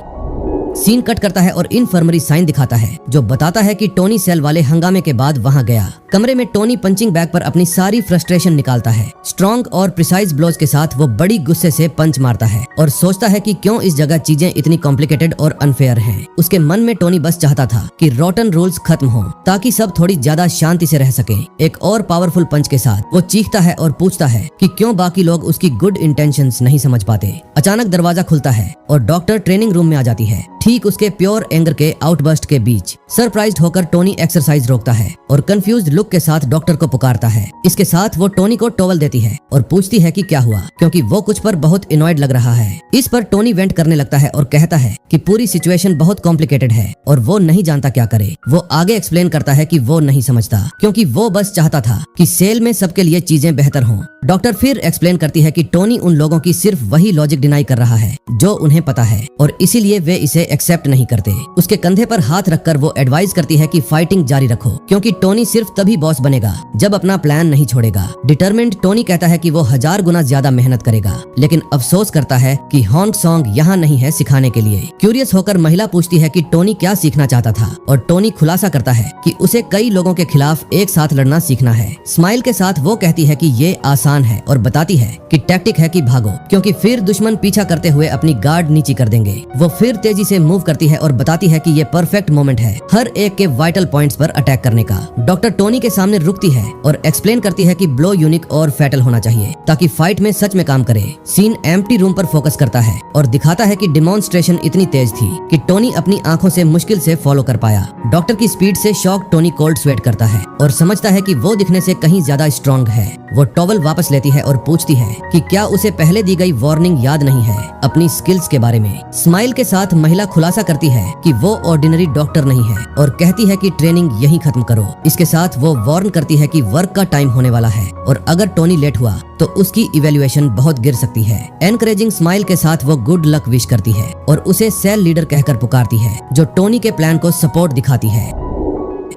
सीन कट करता है और इनफर्मरी साइन दिखाता है जो बताता है कि टोनी सेल वाले हंगामे के बाद वहां गया। कमरे में टोनी पंचिंग बैग पर अपनी सारी फ्रस्ट्रेशन निकालता है। स्ट्रॉन्ग और प्रिसाइज ब्लोज के साथ वो बड़ी गुस्से से पंच मारता है और सोचता है कि क्यों इस जगह चीजें इतनी कॉम्प्लिकेटेड और अनफेयर हैं। उसके मन में टोनी बस चाहता था कि रॉटन रूल्स खत्म हो ताकि सब थोड़ी ज्यादा शांति से रह सके। एक और पावरफुल पंच के साथ वो चीखता है और पूछता है कि क्यों बाकी लोग उसकी गुड इंटेंशंस नहीं समझ पाते। अचानक दरवाजा खुलता है और डॉक्टर ट्रेनिंग रूम में आ जाती है। ठीक उसके प्योर एंगर के आउटबर्स्ट के बीच सरप्राइज्ड होकर टोनी एक्सरसाइज रोकता है और कंफ्यूज्ड लुक के साथ डॉक्टर को पुकारता है। इसके साथ वो टोनी को टॉवल देती है और पूछती है कि क्या हुआ क्योंकि वो कुछ पर बहुत इनॉयड लग रहा है। इस पर टोनी वेंट करने लगता है और कहता है कि पूरी सिचुएशन बहुत कॉम्प्लिकेटेड है और वो नहीं जानता क्या करे। वो आगे एक्सप्लेन करता है कि वो नहीं समझता क्योंकि वो बस चाहता था कि सेल में सबके लिए चीजें बेहतर हों। डॉक्टर फिर एक्सप्लेन करती है कि टोनी उन लोगों की सिर्फ वही लॉजिक डिनाई कर रहा है जो उन्हें पता है और इसीलिए वे इसे एक्सेप्ट नहीं करते। उसके कंधे पर हाथ रखकर वो एडवाइस करती है कि फाइटिंग जारी रखो क्योंकि टोनी सिर्फ तभी बॉस बनेगा जब अपना प्लान नहीं छोड़ेगा। डिटरमिन्ड टोनी कहता है कि वो 1000 गुना ज्यादा मेहनत करेगा लेकिन अफसोस करता है कि हॉन्ग सॉन्ग यहाँ नहीं है सिखाने के लिए। क्यूरियस होकर महिला पूछती है कि टोनी क्या सीखना चाहता था और टोनी खुलासा करता है कि उसे कई लोगों के खिलाफ एक साथ लड़ना सीखना है। स्माइल के साथ वो कहती है कि ये आसान है और बताती है कि टैक्टिक है कि भागो क्योंकि फिर दुश्मन पीछा करते हुए अपनी गार्ड नीची कर देंगे। वो फिर तेजी से मूव करती है और बताती है कि ये परफेक्ट मोमेंट है हर एक के वाइटल पॉइंट्स पर अटैक करने का। डॉक्टर टोनी के सामने रुकती है और एक्सप्लेन करती है कि ब्लो यूनिक और फैटल होना चाहिए ताकि फाइट में सच में काम करे। सीन एम्प्टी रूम पर फोकस करता है और दिखाता है कि डिमॉन्स्ट्रेशन इतनी तेज थी कि टोनी अपनी आंखों से मुश्किल से फॉलो कर पाया। डॉक्टर की स्पीड से शॉक टोनी कोल्ड स्वेट करता है और समझता है कि वो दिखने से कहीं ज्यादा स्ट्रॉन्ग है। वो टॉवल वापस लेती है और पूछती है कि क्या उसे पहले दी गई वार्निंग याद नहीं है अपनी स्किल्स के बारे में। स्माइल के साथ महिला खुलासा करती है कि वो ऑर्डिनरी डॉक्टर नहीं है और कहती है कि ट्रेनिंग यहीं खत्म करो। इसके साथ वो वार्न करती है कि वर्क का टाइम होने वाला है और अगर टोनी लेट हुआ तो उसकी इवैल्यूएशन बहुत गिर सकती है। एनकरेजिंग स्माइल के साथ वो गुड लक विश करती है और उसे सेल लीडर कहकर पुकारती है जो टोनी के प्लान को सपोर्ट दिखाती है।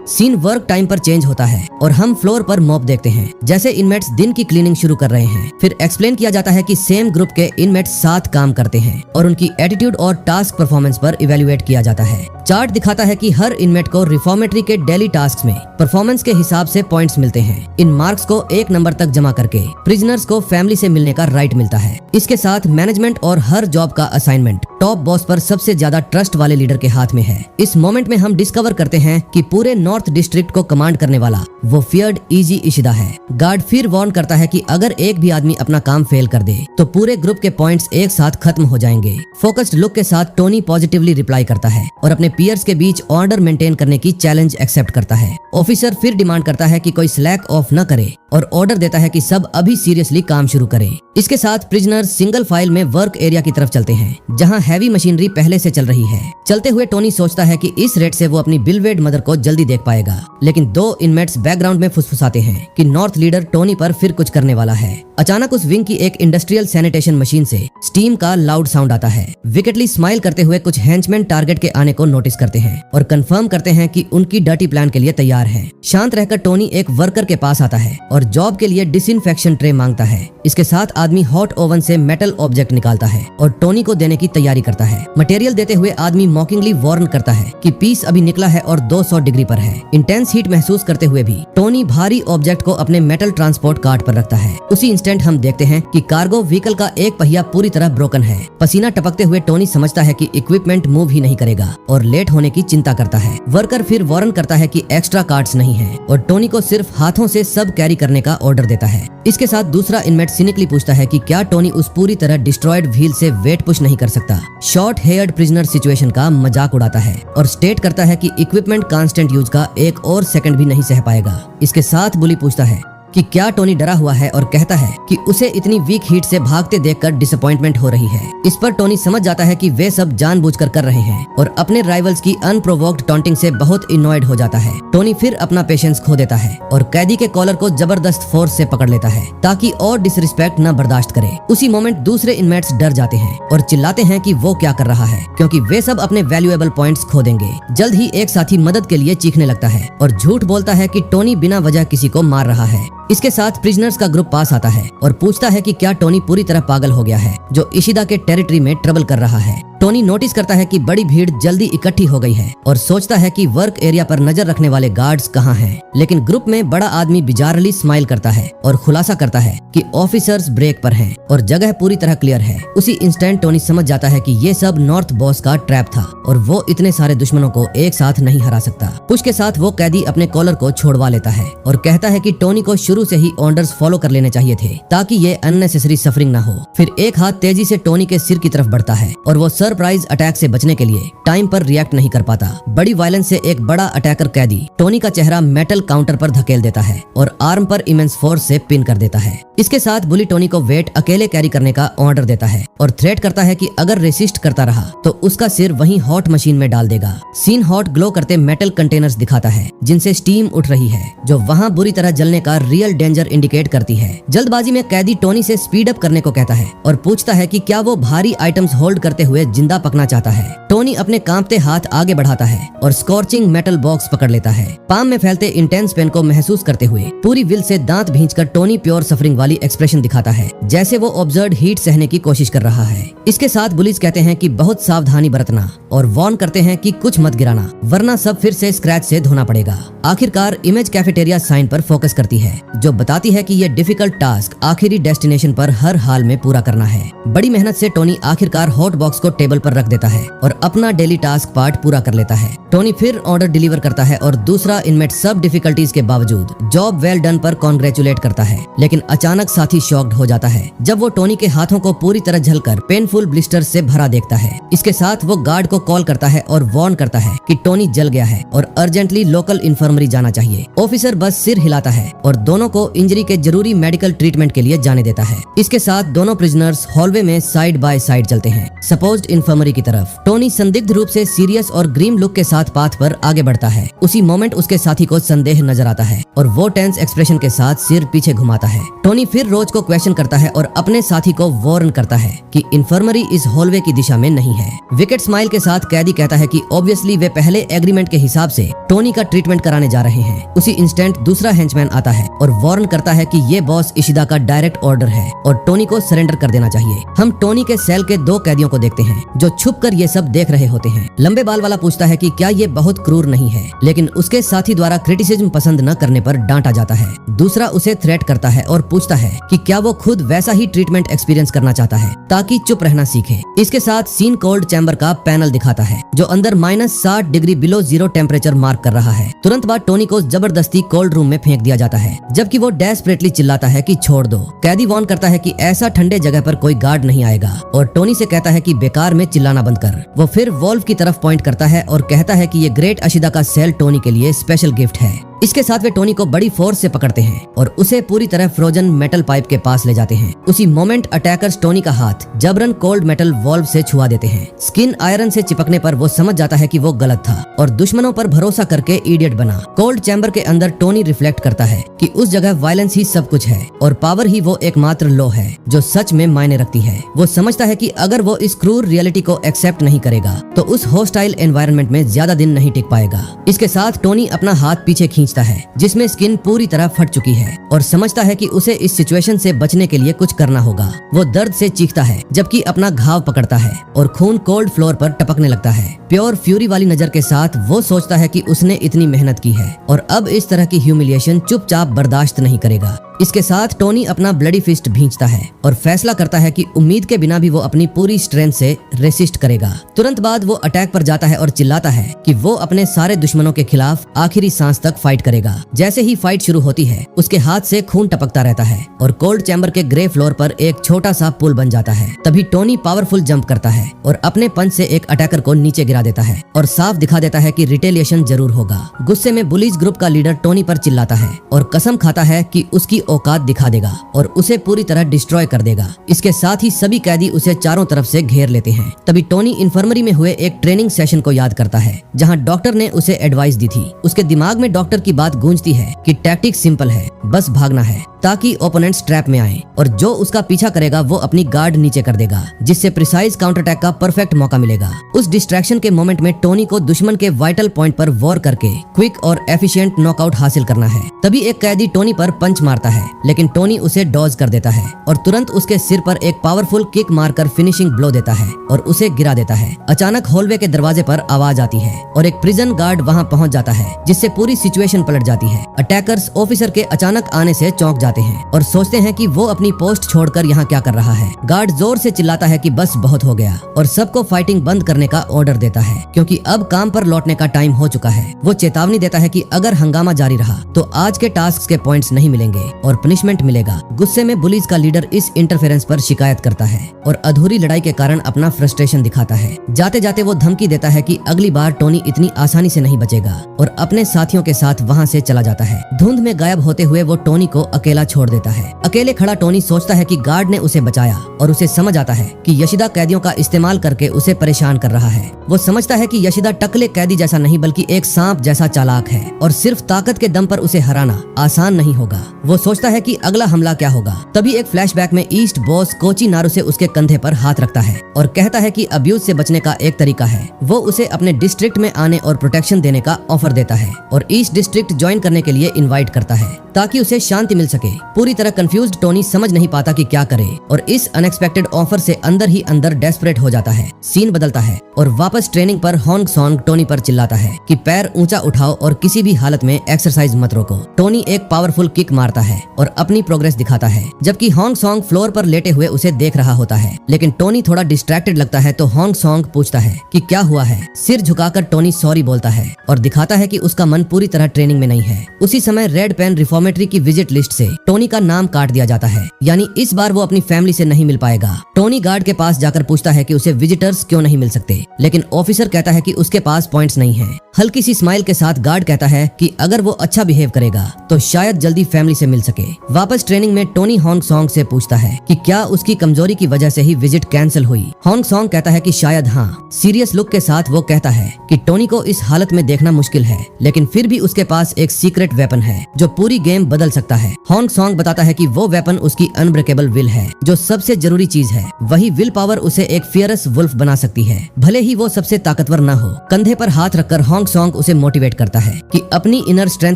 सीन वर्क टाइम पर चेंज होता है और हम फ्लोर पर मॉब देखते हैं जैसे इनमेट्स दिन की क्लीनिंग शुरू कर रहे हैं। फिर एक्सप्लेन किया जाता है कि सेम ग्रुप के इनमेट्स साथ काम करते हैं और उनकी एटीट्यूड और टास्क परफॉर्मेंस पर इवेल्युएट किया जाता है। चार्ट दिखाता है कि हर इनमेट को रिफॉर्मेटरी के डेली टास्क में परफॉर्मेंस के हिसाब से पॉइंट्स मिलते हैं। इन मार्क्स को 1 नंबर तक जमा करके प्रिजनर्स को फैमिली से मिलने का राइट मिलता है। इसके साथ मैनेजमेंट और हर जॉब का असाइनमेंट टॉप बॉस पर सबसे ज्यादा ट्रस्ट वाले लीडर के हाथ में है। इस मोमेंट में हम डिस्कवर करते हैं कि पूरे नॉर्थ डिस्ट्रिक्ट को कमांड करने वाला वो फियर्ड ईजी इशिदा है। गार्ड फिर वार्न करता है कि अगर एक भी आदमी अपना काम फेल कर दे तो पूरे ग्रुप के पॉइंट्स एक साथ खत्म हो जाएंगे। फोकस्ड लुक के साथ टोनी पॉजिटिवली रिप्लाई करता है और अपने पीयर्स के बीच ऑर्डर मेंटेन करने की चैलेंज एक्सेप्ट करता है। ऑफिसर फिर डिमांड करता है कि कोई स्लैक ऑफ न करे और ऑर्डर देता है कि सब अभी सीरियसली काम शुरू करें। इसके साथ प्रिजनर्स सिंगल फाइल में वर्क एरिया की तरफ चलते हैं जहां हैवी मशीनरी पहले से चल रही है। चलते हुए टोनी सोचता है कि इस रेट से वो अपनी बिलवेड मदर को जल्दी देख पाएगा, लेकिन 2 इनमेट्स बैकग्राउंड में फुसफुसाते हैं कि नॉर्थ लीडर टोनी पर फिर कुछ करने वाला है। अचानक उस विंग की एक इंडस्ट्रियल सैनिटेशन मशीन से स्टीम का लाउड साउंड आता है। विकेटली स्माइल करते हुए कुछ हेंचमैन टारगेट के आने को नोटिस करते हैं और कंफर्म करते हैं कि उनकी डर्टी प्लान के लिए तैयार है। शांत रहकर टोनी एक वर्कर के पास आता है और जॉब के लिए डिसइंफेक्शन ट्रे मांगता है। इसके साथ आदमी हॉट ओवन से मेटल ऑब्जेक्ट निकालता है और टोनी को देने की तैयारी करता है। मटेरियल देते हुए आदमी मॉकिंगली वार्न करता है कि पीस अभी निकला है और 200 डिग्री पर है। है। इंटेंस हीट महसूस करते हुए भी टोनी भारी ऑब्जेक्ट को अपने मेटल ट्रांसपोर्ट कार्ट पर रखता है। उसी इंस्टेंट हम देखते हैं कि कार्गो व्हीकल का एक पहिया पूरी तरह ब्रोकन है। पसीना टपकते हुए टोनी समझता है कि इक्विपमेंट मूव ही नहीं करेगा और लेट होने की चिंता करता है। वर्कर फिर वार्न करता है कि एक्स्ट्रा कार्ड्स नहीं है और टोनी को सिर्फ हाथों से सब कैरी करने का ऑर्डर देता है। इसके साथ दूसरा इनमेट सिनिकली पूछता है कि क्या टोनी उस पूरी तरह डिस्ट्रॉयड व्हील से वेट पुश नहीं कर सकता। शॉर्ट हेयर्ड प्रिजनर सिचुएशन का मजाक उड़ाता है और स्टेट करता है कि इक्विपमेंट कांस्टेंट यूज का एक और सेकंड भी नहीं सह पाएगा। इसके साथ बुली पूछता है कि क्या टोनी डरा हुआ है और कहता है कि उसे इतनी वीक हीट से भागते देखकर डिसअपॉइंटमेंट हो रही है। इस पर टोनी समझ जाता है कि वे सब जानबूझकर कर रहे हैं और अपने राइवल्स की अनप्रोवोक्ड टॉन्टिंग से बहुत इनॉयड हो जाता है। टोनी फिर अपना पेशेंस खो देता है और कैदी के कॉलर को जबरदस्त फोर्स से पकड़ लेता है ताकि और डिसरिस्पेक्ट न बर्दाश्त करे। उसी मोमेंट दूसरे इनमेट्स डर जाते हैं और चिल्लाते हैं कि वो क्या कर रहा है, क्योंकि वे सब अपने वैल्यूएबल पॉइंट्स खो देंगे। जल्द ही एक साथी मदद के लिए चीखने लगता है और झूठ बोलता है कि टोनी बिना वजह किसी को मार रहा है। इसके साथ प्रिजनर्स का ग्रुप पास आता है और पूछता है कि क्या टोनी पूरी तरह पागल हो गया है जो इशिदा के टेरिटरी में ट्रबल कर रहा है। टोनी नोटिस करता है कि बड़ी भीड़ जल्दी इकट्ठी हो गई है और सोचता है कि वर्क एरिया पर नजर रखने वाले गार्ड्स कहाँ हैं। लेकिन ग्रुप में बड़ा आदमी बिजारली स्माइल करता है और खुलासा करता है कि ऑफिसर्स ब्रेक पर हैं और जगह पूरी तरह क्लियर है। उसी इंस्टेंट टोनी समझ जाता है कि ये सब नॉर्थ बॉस का ट्रैप था और वो इतने सारे दुश्मनों को एक साथ नहीं हरा सकता। पुश के साथ वो कैदी अपने कॉलर को छोड़वा लेता है और कहता है कि टोनी को शुरू से ही ऑर्डर्स फॉलो कर लेने चाहिए थे ताकि ये अननेसेसरी सफरिंग ना हो। फिर एक हाथ तेजी से टोनी के सिर की तरफ बढ़ता है और वो सरप्राइज अटैक से बचने के लिए टाइम पर रिएक्ट नहीं कर पाता। बड़ी वायलेंस से एक बड़ा अटैकर कैदी टोनी का चेहरा मेटल काउंटर पर धकेल देता है और आर्म पर इमेंस फोर्स से पिन कर देता है। इसके साथ बुली टोनी को वेट अकेले कैरी करने का ऑर्डर देता है और थ्रेट करता है कि अगर रेसिस्ट करता रहा तो उसका सिर वहीं हॉट मशीन में डाल देगा। सीन हॉट ग्लो करते मेटल कंटेनर्स दिखाता है जिनसे स्टीम उठ रही है जो वहाँ बुरी तरह जलने का रियल डेंजर इंडिकेट करती है। जल्दबाजी में कैदी टोनी से स्पीड अप करने को कहता है और पूछता है कि क्या वो भारी आइटम्स होल्ड करते हुए जिंदा पकना चाहता है। टोनी अपने कांपते हाथ आगे बढ़ाता है और स्कॉर्चिंग मेटल बॉक्स पकड़ लेता है। पाम में फैलते इंटेंस पेन को महसूस करते हुए पूरी विल से दांत भींचकर टोनी प्योर सफरिंग वाली एक्सप्रेशन दिखाता है जैसे वो ऑब्जर्व्ड हीट सहने की कोशिश कर रहा है। इसके साथ पुलिस कहते हैं कि बहुत सावधानी बरतना और वार्न करते हैं कि कुछ मत गिराना वरना सब फिर से स्क्रैच से धोना पड़ेगा। आखिरकार इमेज कैफेटेरिया साइन पर फोकस करती है जो बताती है कि ये डिफिकल्ट टास्क आखिरी डेस्टिनेशन पर हर हाल में पूरा करना है। बड़ी मेहनत से टोनी आखिरकार हॉट बॉक्स को टेबल पर रख देता है और अपना डेली टास्क पार्ट पूरा कर लेता है। टोनी फिर ऑर्डर डिलीवर करता है और दूसरा इनमेट सब डिफिकल्टीज के बावजूद जॉब वेल डन पर कॉन्ग्रेचुलेट करता है। लेकिन अचानक साथी शॉक्ड हो जाता है जब वो टोनी के हाथों को पूरी तरह झलकर पेनफुल ब्लिस्टर से भरा देखता है। इसके साथ वो गार्ड को कॉल करता है और वार्न करता है कि टोनी जल गया है और अर्जेंटली लोकल इंफर्मरी जाना चाहिए। ऑफिसर बस सिर हिलाता है और दोनों को इंजरी के जरूरी मेडिकल ट्रीटमेंट के लिए जाने देता है। इसके साथ दोनों प्रिजनर्स हॉलवे में साइड बाय साइड चलते हैं सपोज्ड इंफर्मरी की तरफ। टोनी संदिग्ध रूप से सीरियस और ग्रीम लुक के साथ पाथ पर आगे बढ़ता है। उसी मोमेंट उसके साथी को संदेह नजर आता है और वो टेंस एक्सप्रेशन के साथ सिर पीछे घुमाता है। टोनी फिर रोज को क्वेश्चन करता है और अपने साथी को वार्न करता है कि इंफर्मरी इस हॉलवे की दिशा में नहीं है। विकेट स्माइल के साथ कैदी कहता है कि ऑब्वियसली वे पहले एग्रीमेंट के हिसाब से टोनी का ट्रीटमेंट कराने जा रहे हैं। उसी इंस्टेंट दूसरा हेंचमैन आता है और वार्न करता है कि ये बॉस इशिदा का डायरेक्ट ऑर्डर है और टोनी को सरेंडर कर देना चाहिए। हम टोनी के सेल के दो कैदियों को देखते हैं जो छुपकर ये सब देख रहे होते हैं। लंबे बाल वाला पूछता है कि क्या ये बहुत क्रूर नहीं है, लेकिन उसके साथी द्वारा क्रिटिसिज्म पसंद न करने पर डांटा जाता है। दूसरा उसे थ्रेट करता है और पूछता है कि क्या वो खुद वैसा ही ट्रीटमेंट एक्सपीरियंस करना चाहता है ताकि चुप रहना सीखे। इसके साथ सीन कोल्ड चैम्बर का पैनल दिखाता है जो अंदर -60 degree below zero temperature mark कर रहा है। तुरंत बाद टोनी को जबरदस्ती कोल्ड रूम में फेंक दिया जाता है जबकि वो डेस्परेटली चिल्लाता है कि छोड़ दो। कैदी वार्न करता है कि ऐसा ठंडे जगह पर कोई गार्ड नहीं आएगा और टोनी से कहता है कि बेकार में चिल्लाना बंद कर। वो फिर वॉल्व की तरफ पॉइंट करता है और कहता है कि ये ग्रेट अशिदा का सेल टोनी के लिए स्पेशल गिफ्ट है। इसके साथ वे टोनी को बड़ी फोर्स से पकड़ते हैं और उसे पूरी तरह फ्रोजन मेटल पाइप के पास ले जाते हैं। उसी मोमेंट अटैकर्स टोनी का हाथ जबरन कोल्ड मेटल वॉल्व से छुआ देते हैं। स्किन आयरन से चिपकने पर वो समझ जाता है कि वो गलत था और दुश्मनों पर भरोसा करके इडियट बना। कोल्ड चैम्बर के अंदर टोनी रिफ्लेक्ट करता है कि उस जगह वायलेंस ही सब कुछ है और पावर ही वो एकमात्र लॉ है जो सच में मायने रखती है। वो समझता है कि अगर वो इस क्रूर रियलिटी को एक्सेप्ट नहीं करेगा तो उस हॉस्टाइल एनवायरनमेंट में ज्यादा दिन नहीं टिक पाएगा। इसके साथ टोनी अपना हाथ पीछे खींच भींचता है जिसमें स्किन पूरी तरह फट चुकी है और समझता है कि उसे इस सिचुएशन से बचने के लिए कुछ करना होगा। वो दर्द से चीखता है जबकि अपना घाव पकड़ता है और खून कोल्ड फ्लोर पर टपकने लगता है। प्योर फ्यूरी वाली नजर के साथ वो सोचता है कि उसने इतनी मेहनत की है और अब इस तरह की ह्यूमिलिएशन चुपचाप बर्दाश्त नहीं करेगा। इसके साथ टोनी अपना ब्लडी फिस्ट भींचता है और फैसला करता है कि उम्मीद के बिना भी वो अपनी पूरी स्ट्रेंथ से रेसिस्ट करेगा। तुरंत बाद वो अटैक पर जाता है और चिल्लाता है कि वो अपने सारे दुश्मनों के खिलाफ आखिरी सांस तक फाइट करेगा। जैसे ही फाइट शुरू होती है उसके हाथ से खून टपकता रहता है और कोल्ड चैम्बर के ग्रे फ्लोर पर एक छोटा सा पुल बन जाता है। तभी टोनी पावरफुल जंप करता है और अपने पंच से एक अटैकर को नीचे गिरा देता है और साफ दिखा देता है कि रिटेलिएशन जरूर होगा। गुस्से में बुलीज ग्रुप का लीडर टोनी पर चिल्लाता है और कसम खाता है कि उसकी औकात दिखा देगा और उसे पूरी तरह डिस्ट्रॉय कर देगा। इसके साथ ही सभी कैदी उसे चारों तरफ से घेर लेते हैं। तभी टोनी इन्फर्मरी में हुए एक ट्रेनिंग सेशन को याद करता है जहां डॉक्टर ने उसे एडवाइस दी थी। उसके दिमाग में डॉक्टर की बात गूंजती है कि टैक्टिक सिंपल है, बस भागना है ताकि ओपोनेंट्स ट्रैप में आए और जो उसका पीछा करेगा वो अपनी गार्ड नीचे कर देगा जिससे प्रिसाइज काउंटर अटैक का परफेक्ट मौका मिलेगा। उस डिस्ट्रैक्शन के मोमेंट में टोनी को दुश्मन के वाइटल पॉइंट पर वॉर करके क्विक और एफिशिएंट नॉकआउट हासिल करना है। तभी एक कैदी टोनी पर पंच मारता है लेकिन टोनी उसे डॉज कर देता है और तुरंत उसके सिर पर एक पावरफुल किक मारकर फिनिशिंग ब्लो देता है और उसे गिरा देता है। अचानक हॉलवे के दरवाजे पर आवाज आती है और एक प्रिजन गार्ड वहां पहुंच जाता है जिससे पूरी सिचुएशन पलट जाती है। अटैकर्स ऑफिसर के अचानक आने से चौंक जाते हैं और सोचते हैं कि वो अपनी पोस्ट छोड़कर यहाँ क्या कर रहा है। गार्ड जोर से चिल्लाता है कि बस बहुत हो गया और सबको फाइटिंग बंद करने का ऑर्डर देता है क्योंकि अब काम पर लौटने का टाइम हो चुका है। वो चेतावनी देता है कि अगर हंगामा जारी रहा तो आज के टास्क के पॉइंट्स नहीं मिलेंगे और पनिशमेंट मिलेगा। गुस्से में बुलीज का लीडर इस इंटरफेरेंस पर शिकायत करता है और अधूरी लड़ाई के कारण अपना फ्रस्ट्रेशन दिखाता है। जाते जाते वो धमकी देता है कि अगली बार टोनी इतनी आसानी से नहीं बचेगा और अपने साथियों के साथ वहाँ से चला जाता है। धुंध में गायब होते हुए वो टोनी को अकेला छोड़ देता है। अकेले खड़ा टोनी सोचता है कि गार्ड ने उसे बचाया और उसे समझ आता है कि यशिदा कैदियों का इस्तेमाल करके उसे परेशान कर रहा है। वो समझता है कि यशिदा टकले कैदी जैसा नहीं बल्कि एक सांप जैसा चालाक है और सिर्फ ताकत के दम पर उसे हराना आसान नहीं होगा। वो सोचता है कि अगला हमला क्या होगा। तभी एक फ्लैशबैक में ईस्ट बॉस कोची नारू से उसके कंधे पर हाथ रखता है और कहता है कि अब्यूज से बचने का एक तरीका है। वो उसे अपने डिस्ट्रिक्ट में आने और प्रोटेक्शन देने का ऑफर देता है और ईस्ट डिस्ट्रिक्ट ज्वाइन करने के लिए इनवाइट करता है ताकि उसे शांति मिल सके। पूरी तरह कंफ्यूज्ड टोनी समझ नहीं पाता कि क्या करे और इस अनएक्सपेक्टेड ऑफर से अंदर ही अंदर डेस्परेट हो जाता है। सीन बदलता है और वापस ट्रेनिंग पर हॉन्ग सॉन्ग टोनी पर चिल्लाता है कि पैर ऊंचा उठाओ और किसी भी हालत में एक्सरसाइज मत रोको। टोनी एक पावरफुल किक मारता है और अपनी प्रोग्रेस दिखाता है जबकि हॉन्ग सॉन्ग फ्लोर पर लेटे हुए उसे देख रहा होता है। लेकिन टोनी थोड़ा डिस्ट्रैक्टेड लगता है तो हॉन्ग सॉन्ग पूछता है कि क्या हुआ है। सिर झुकाकर टोनी सॉरी बोलता है और दिखाता है कि उसका मन पूरी तरह ट्रेनिंग में नहीं है। उसी समय रेड पेन रिफॉर्मेटरी की विजिट लिस्ट से टोनी का नाम काट दिया जाता है, यानी इस बार वो अपनी फैमिली से नहीं मिल पाएगा। टोनी गार्ड के पास जाकर पूछता है कि उसे विजिटर्स क्यों नहीं मिल सकते, लेकिन ऑफिसर कहता है कि उसके पास पॉइंट्स नहीं है। हल्की सी स्माइल के साथ गार्ड कहता है कि अगर वो अच्छा बिहेव करेगा तो शायद जल्दी फैमिली से मिल सके। वापस ट्रेनिंग में टोनी हॉन्ग सॉन्ग से पूछता है कि क्या उसकी कमजोरी की वजह से ही विजिट कैंसिल हुई। हॉन्ग सॉन्ग कहता है कि शायद हाँ। सीरियस लुक के साथ वो कहता है कि टोनी को इस हालत में देखना मुश्किल है, लेकिन फिर भी उसके पास एक सीक्रेट वेपन है जो पूरी गेम बदल सकता है। हॉन्ग सॉन्ग बताता है कि वो वेपन उसकी अनब्रेकेबल विल है, जो सबसे जरूरी चीज है। वही विल पावर उसे एक फियरस वुल्फ बना सकती है, भले ही वो सबसे ताकतवर न हो। कंधे पर हाथ रखकर हॉन्ग सॉन्ग उसे मोटिवेट करता है कि अपनी इनर स्ट्रेंथ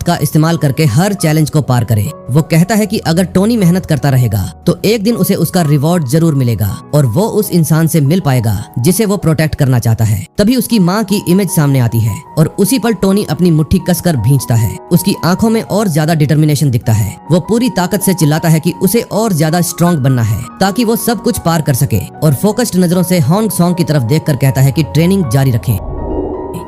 का इस्तेमाल करके हर चैलेंज को पार करे। वो कहता है कि अगर टोनी मेहनत करता रहेगा तो एक दिन उसे उसका रिवॉर्ड जरूर मिलेगा और वो उस इंसान से मिल पाएगा जिसे वो प्रोटेक्ट करना चाहता है। तभी उसकी माँ की इमेज सामने आती है और उसी पर टोनी अपनी मुट्ठी कसकर भींचता है। उसकी आंखों में और ज्यादा डिटर्मिनेशन दिखता है। वो पूरी ताकत से चिल्लाता है कि उसे और ज्यादा स्ट्रॉन्ग बनना है ताकि वो सब कुछ पार कर सके और फोकस्ड नजरों से हॉन्ग सॉन्ग की तरफ देखकर कहता है कि ट्रेनिंग जारी रखें।